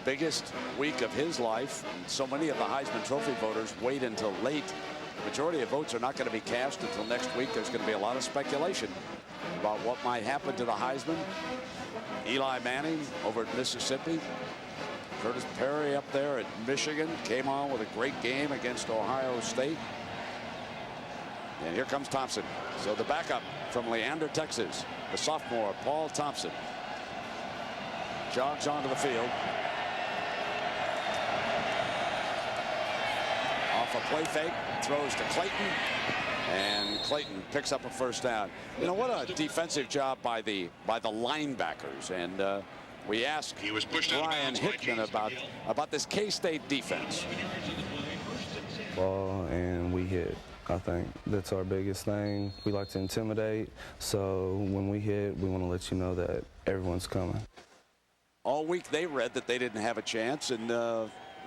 biggest week of his life. And so many of the Heisman Trophy voters wait until late. The majority of votes are not going to be cast until next week. There's going to be a lot of speculation about what might happen to the Heisman. Eli Manning over at Mississippi. Curtis Perry up there at Michigan came on with a great game against Ohio State. And here comes Thompson. So the backup from Leander, Texas, the sophomore, Paul Thompson, jogs onto the field. Off a play fake, throws to Clayton, and Clayton picks up a 1st down. You know, what a defensive job by the linebackers. And we asked Brian Hickman about this K-State defense. Ball and we hit. I think that's our biggest thing. We like to intimidate, so when we hit, we want to let you know that everyone's coming. All week they read that they didn't have a chance, and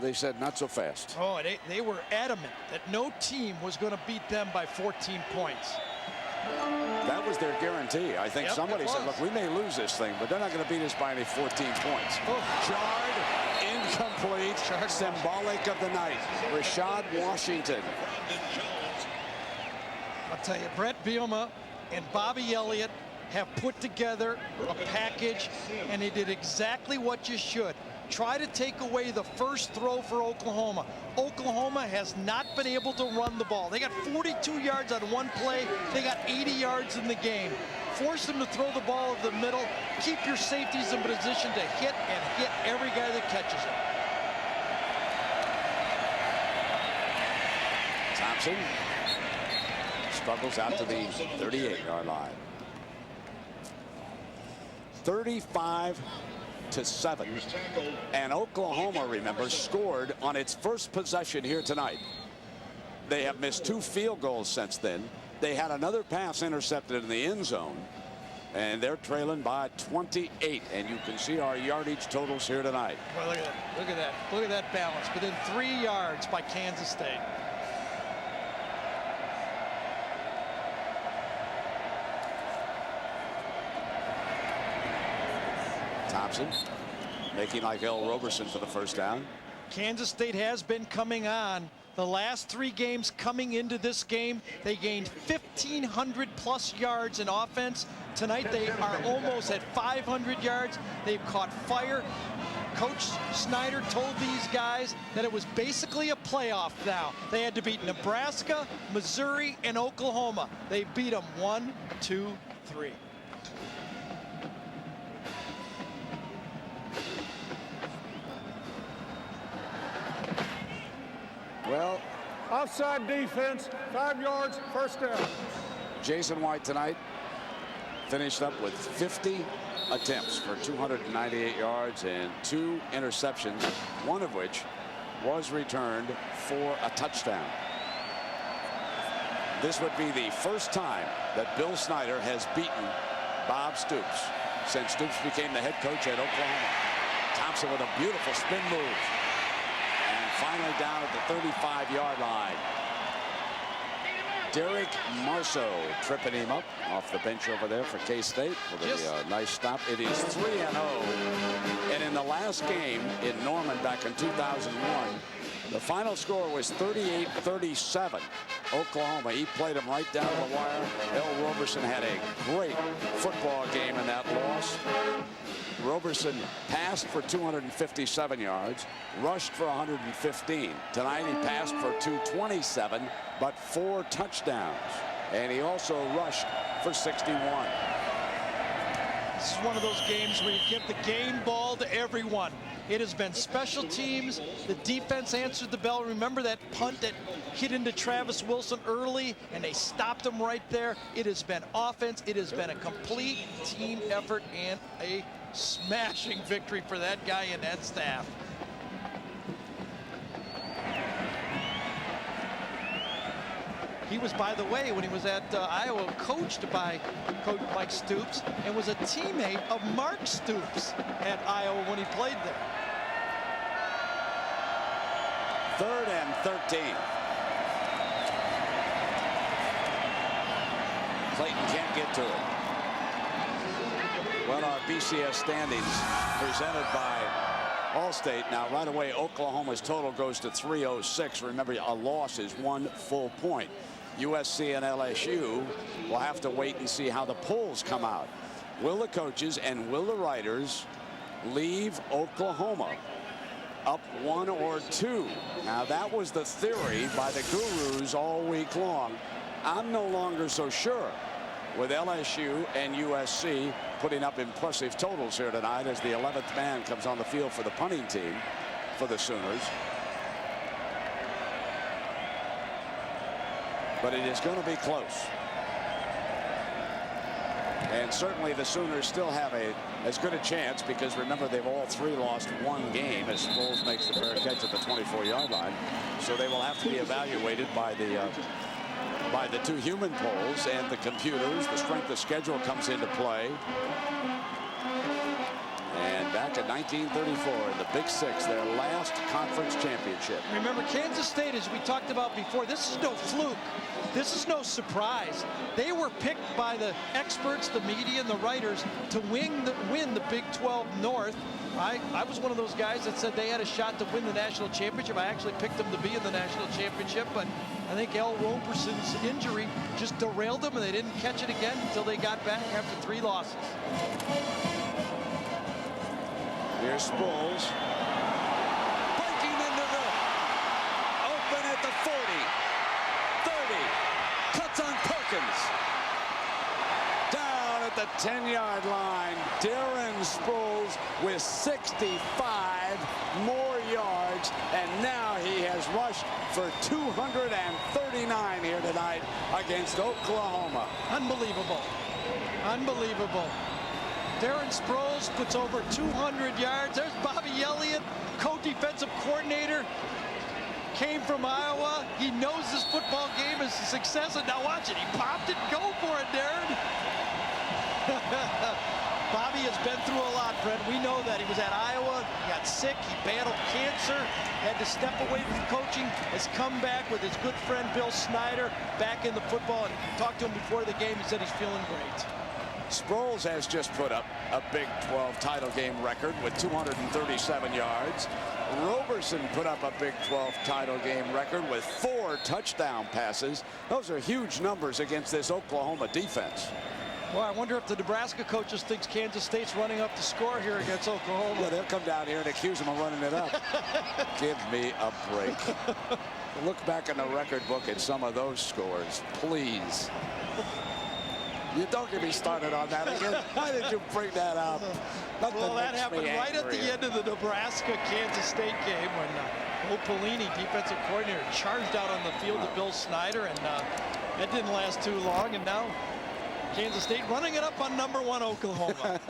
they said not so fast. Oh, they were adamant that no team was going to beat them by 14 points. That was their guarantee. I think somebody said, look, we may lose this thing, but they're not going to beat us by any 14 points. Jarred, incomplete, symbolic of the night. Rashad Washington. I'll tell you, Brett Bielema and Bobby Elliott have put together a package, and they did exactly what you should. Try to take away the first throw for Oklahoma. Oklahoma has not been able to run the ball. They got 42 yards on one play. They got 80 yards in the game. Force them to throw the ball in the middle. Keep your safeties in position to hit every guy that catches it. Thompson struggles out to the 38-yard line. 35-7. And Oklahoma, remember, scored on its first possession here tonight. They have missed 2 field goals since then. They had another pass intercepted in the end zone, and they're trailing by 28. And you can see our yardage totals here tonight. Well, look at that. Look at that. Look at that balance. Within 3 yards by Kansas State. Thompson making like L. Roberson for the 1st down. Kansas State has been coming on. The last 3 games coming into this game, they gained 1,500 plus yards in offense. Tonight they are almost at 500 yards. They've caught fire. Coach Snyder told these guys that it was basically a playoff now. They had to beat Nebraska, Missouri, and Oklahoma. They beat them 1, 2, 3. Well, offside defense, 5 yards, 1st down. Jason White tonight finished up with 50 attempts for 298 yards and 2 interceptions, one of which was returned for a touchdown. This would be the first time that Bill Snyder has beaten Bob Stoops since Stoops became the head coach at Oklahoma. Thompson with a beautiful spin move. And finally down at the 35-yard line. Derek Marceau tripping him up off the bench over there for K-State with a nice stop. It is 3-0. And in the last game in Norman back in 2001, The final score was 38-37. Oklahoma. He played him right down the wire. El Roberson had a great football game in that loss. Roberson passed for 257 yards, rushed for 115. Tonight he passed for 227, but 4 touchdowns. And he also rushed for 61. This is one of those games where you give the game ball to everyone. It has been special teams. The defense answered the bell. Remember that punt that hit into Travis Wilson early, and they stopped him right there. It has been offense. It has been a complete team effort and a smashing victory for that guy and that staff. He was, by the way, when he was at Iowa, coached by Coach Mike Stoops and was a teammate of Mark Stoops at Iowa when he played there. 3rd and 13. Clayton can't get to it. Well, our BCS standings presented by Allstate. Now, right away, Oklahoma's total goes to 306. Remember, a loss is 1 full point. USC and LSU will have to wait and see how the polls come out. Will the coaches and will the writers leave Oklahoma up 1 or 2? Now, that was the theory by the gurus all week long. I'm no longer so sure, with LSU and USC putting up impressive totals here tonight as the 11th man comes on the field for the punting team for the Sooners. But it is going to be close. And certainly the Sooners still have as good a chance, because remember, they've all 3 lost 1 game as Sproles makes the fair catch at the 24-yard line. So they will have to be evaluated by the 2 human polls and the computers. The strength of schedule comes into play. And back in 1934 in the Big Six, their last conference championship. Remember, Kansas State, as we talked about before, this is no fluke. This is no surprise. They were picked by the experts, the media, and the writers to win the Big 12 North. I was one of those guys that said they had a shot to win the national championship. I actually picked them to be in the national championship, but I think El Roberson's injury just derailed them, and they didn't catch it again until they got back after 3 losses. Here's Sproles. Breaking into the open at the 40. 30. Cuts on Perkins. Down at the 10-yard line. Darren Sproles with 65 more yards. And now he has rushed for 239 here tonight against Oklahoma. Unbelievable. Unbelievable. Darren Sproles puts over 200 yards. There's Bobby Elliott, co-defensive coordinator. Came from Iowa. He knows this football game is a success. And now watch it. He popped it. Go for it, Darren. Bobby has been through a lot, Fred. We know that. He was at Iowa. He got sick. He battled cancer. Had to step away from coaching. Has come back with his good friend Bill Snyder back in the football. And talked to him before the game. He said he's feeling great. Sproles has just put up a Big 12 title game record with 237 yards. Roberson put up a Big 12 title game record with 4 touchdown passes. Those are huge numbers against this Oklahoma defense. Well, I wonder if the Nebraska coaches thinks Kansas State's running up the score here against Oklahoma. Yeah, they'll come down here and accuse them of running it up. Give me a break. Look back in the record book at some of those scores, please. You don't get me started on that again. Why did you bring that up? Well, that happened right at the end of the Nebraska-Kansas State game when Bo Pelini, defensive coordinator, charged out on the field to Bill Snyder, and that didn't last too long. And now Kansas State running it up on number 1 Oklahoma.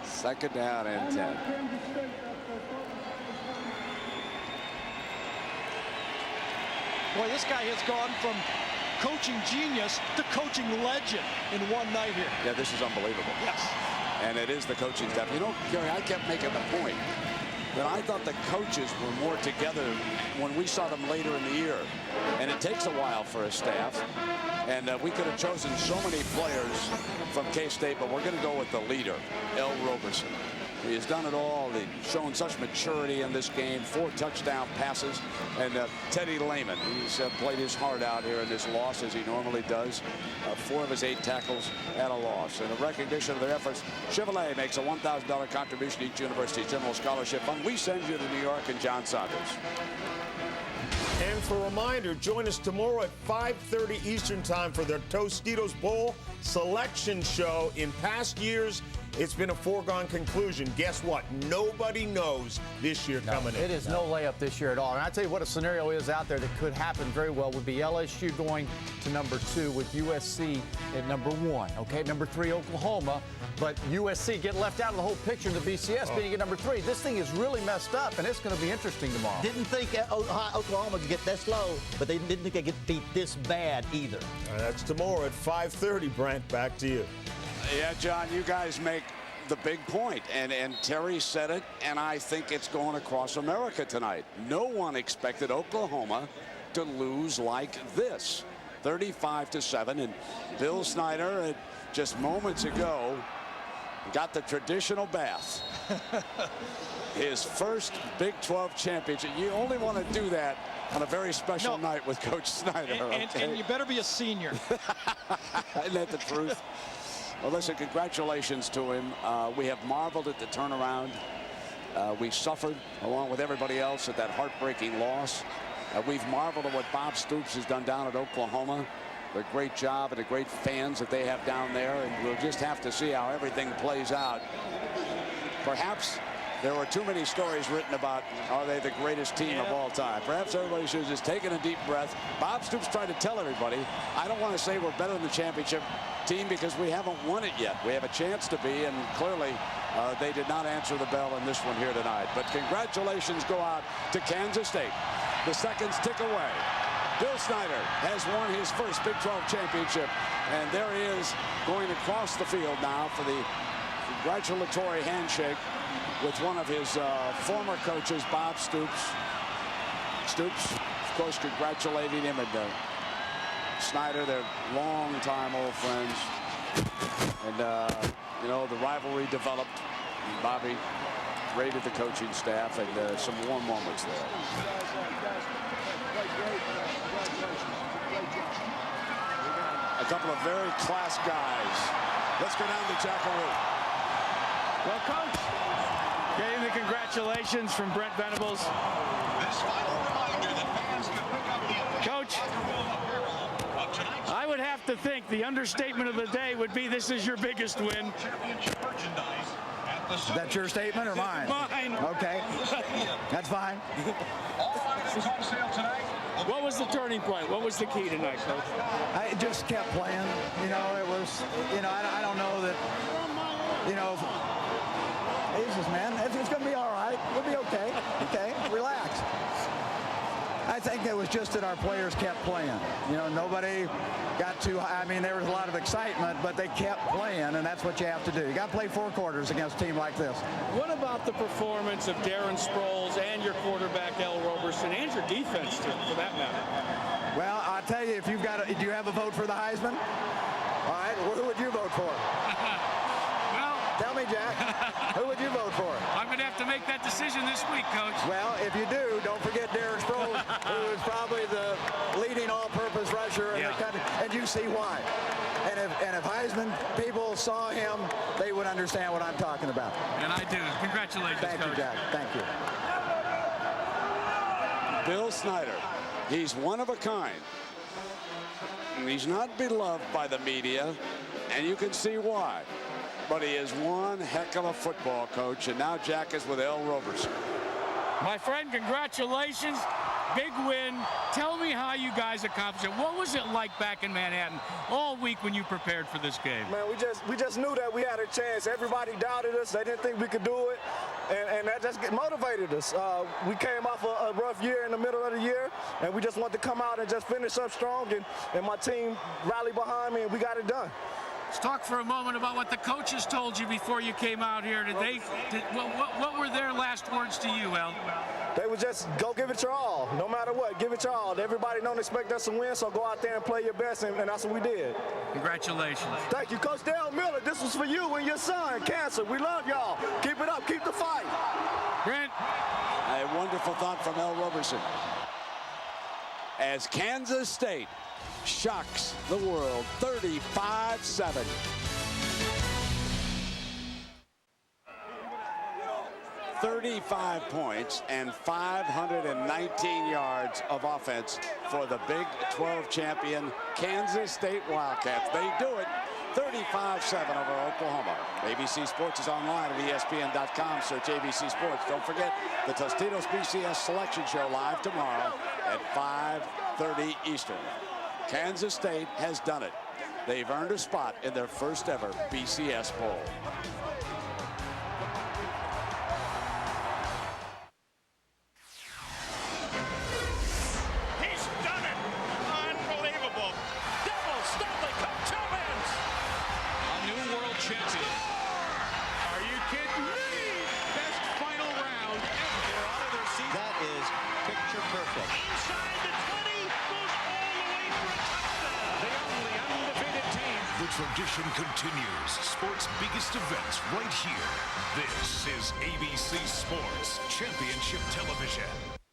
2nd down and 10. Boy, this guy has gone from coaching genius to coaching legend in one night here. Yeah, this is unbelievable. Yes. And it is the coaching staff. You know, Gary, I kept making the point that I thought the coaches were more together when we saw them later in the year. And it takes a while for a staff. And we could have chosen so many players from K-State, but we're going to go with the leader, El Roberson. He has done it all. He's shown such maturity in this game. 4 touchdown passes. And Teddy Lehman, he's played his heart out here in this loss, as he normally does. 4 of his 8 tackles at a loss. And in recognition of their efforts, Chevrolet makes a $1,000 contribution to each university's general scholarship fund. We send you to New York and John Saunders. And for a reminder, join us tomorrow at 5:30 Eastern Time for the Tostitos Bowl selection show. In past years, it's been a foregone conclusion. Guess what? Nobody knows this year coming in. It is no layup this year at all. And I tell you what a scenario is out there that could happen very well would be LSU going to number 2 with USC at number 1. Okay, number 3, Oklahoma. But USC get left out of the whole picture in the BCS being at number 3. This thing is really messed up, and it's going to be interesting tomorrow. Didn't think Oklahoma could get that slow, but they didn't think they'd get beat this bad either. That's tomorrow at 5:30, Brent. Back to you. Yeah, John, you guys make the big point, and Terry said it, and I think it's going across America tonight. No one expected Oklahoma to lose like this, 35-7, and Bill Snyder, just moments ago, got the traditional bath. His first Big 12 championship. You only want to do that on a very special night with Coach Snyder. And you better be a senior. Isn't that the truth? Well, listen, congratulations to him. We have marveled at the turnaround. We suffered, along with everybody else, at that heartbreaking loss. We've marveled at what Bob Stoops has done down at Oklahoma. The great job and the great fans that they have down there. And we'll just have to see how everything plays out. Perhaps there were too many stories written about, are they the greatest team of all time? Perhaps everybody should have just taken a deep breath. Bob Stoops tried to tell everybody, I don't want to say we're better than the championship team because we haven't won it yet. We have a chance to be, and clearly they did not answer the bell in this one here tonight. But congratulations go out to Kansas State. The seconds tick away. Bill Snyder has won his first Big 12 championship, and there he is going across the field now for the congratulatory handshake with one of his former coaches, Bob Stoops. Stoops, of course, congratulating him, and Snyder, they're long-time old friends. And, you know, the rivalry developed. And Bobby raided the coaching staff, and some warm moments there. A couple of very class guys. Let's go down to Jackaroo. Well, Coach, getting the congratulations from Brent Venables. Coach, I would have to think the understatement of the day would be this is your biggest win. Is that your statement or mine? Mine. Okay. That's fine. What was the turning point? What was the key tonight, Coach? I just kept playing. You know, it was, you know, I don't know that, you know, Jesus, man, it's going to be all right. We'll be okay. Okay, relax. I think it was just that our players kept playing. You know, nobody got too high. I mean, there was a lot of excitement, but they kept playing, and that's what you have to do. You got to play 4 quarters against a team like this. What about the performance of Darren Sproles and your quarterback, L. Roberson, and your defense, too, for that matter? Well, I'll tell you, if you've got do you have a vote for the Heisman? All right, who would you vote for? Tell me, Jack. Who would you vote for? I'm going to have to make that decision this week, Coach. Well, if you do, don't forget Darren Sproles, who is probably the leading all-purpose rusher in the country, and you see why. And if Heisman people saw him, they would understand what I'm talking about. And I do. Congratulations, Thank Coach. you, Jack. Thank you. Bill Snyder, he's one of a kind. And he's not beloved by the media, and you can see why. But he is one heck of a football coach, and now Jack is with L. Roberson. My friend, congratulations. Big win. Tell me how you guys accomplished it. What was it like back in Manhattan all week when you prepared for this game? Man, we just knew that we had a chance. Everybody doubted us. They didn't think we could do it, and that just motivated us. We came off a rough year in the middle of the year, and we just wanted to come out and just finish up strong, and my team rallied behind me, and we got it done. Let's talk for a moment about what the coaches told you before you came out here. What were their last words to you, Al? They would just go give it your all, no matter what. Give it your all. Everybody don't expect us to win, so go out there and play your best, and that's what we did. Congratulations. Thank you, Coach Dale Miller. This was for you and your son, Cancer. We love y'all. Keep it up. Keep the fight. Brent. A wonderful thought from Al Roberson. As Kansas State shocks the world 35-7. $35 points and 519 yards of offense for the Big 12 champion Kansas State Wildcats. They do it 35-7 over Oklahoma. ABC Sports is online at ESPN.com. Search ABC Sports. Don't forget the Tostitos BCS Selection Show live tomorrow at 5:30 Eastern. Kansas State has done it. They've earned a spot in their first ever BCS Bowl. He's done it! Unbelievable! Double Stanley Cup champions! A new world champion. Are you kidding me? Best final round ever. They're out of their seat. That is picture perfect. Inside the 20, goes all the way for a touchdown. The only undefeated team. The tradition continues. Sports' biggest events right here. This is ABC Sports Championship Television.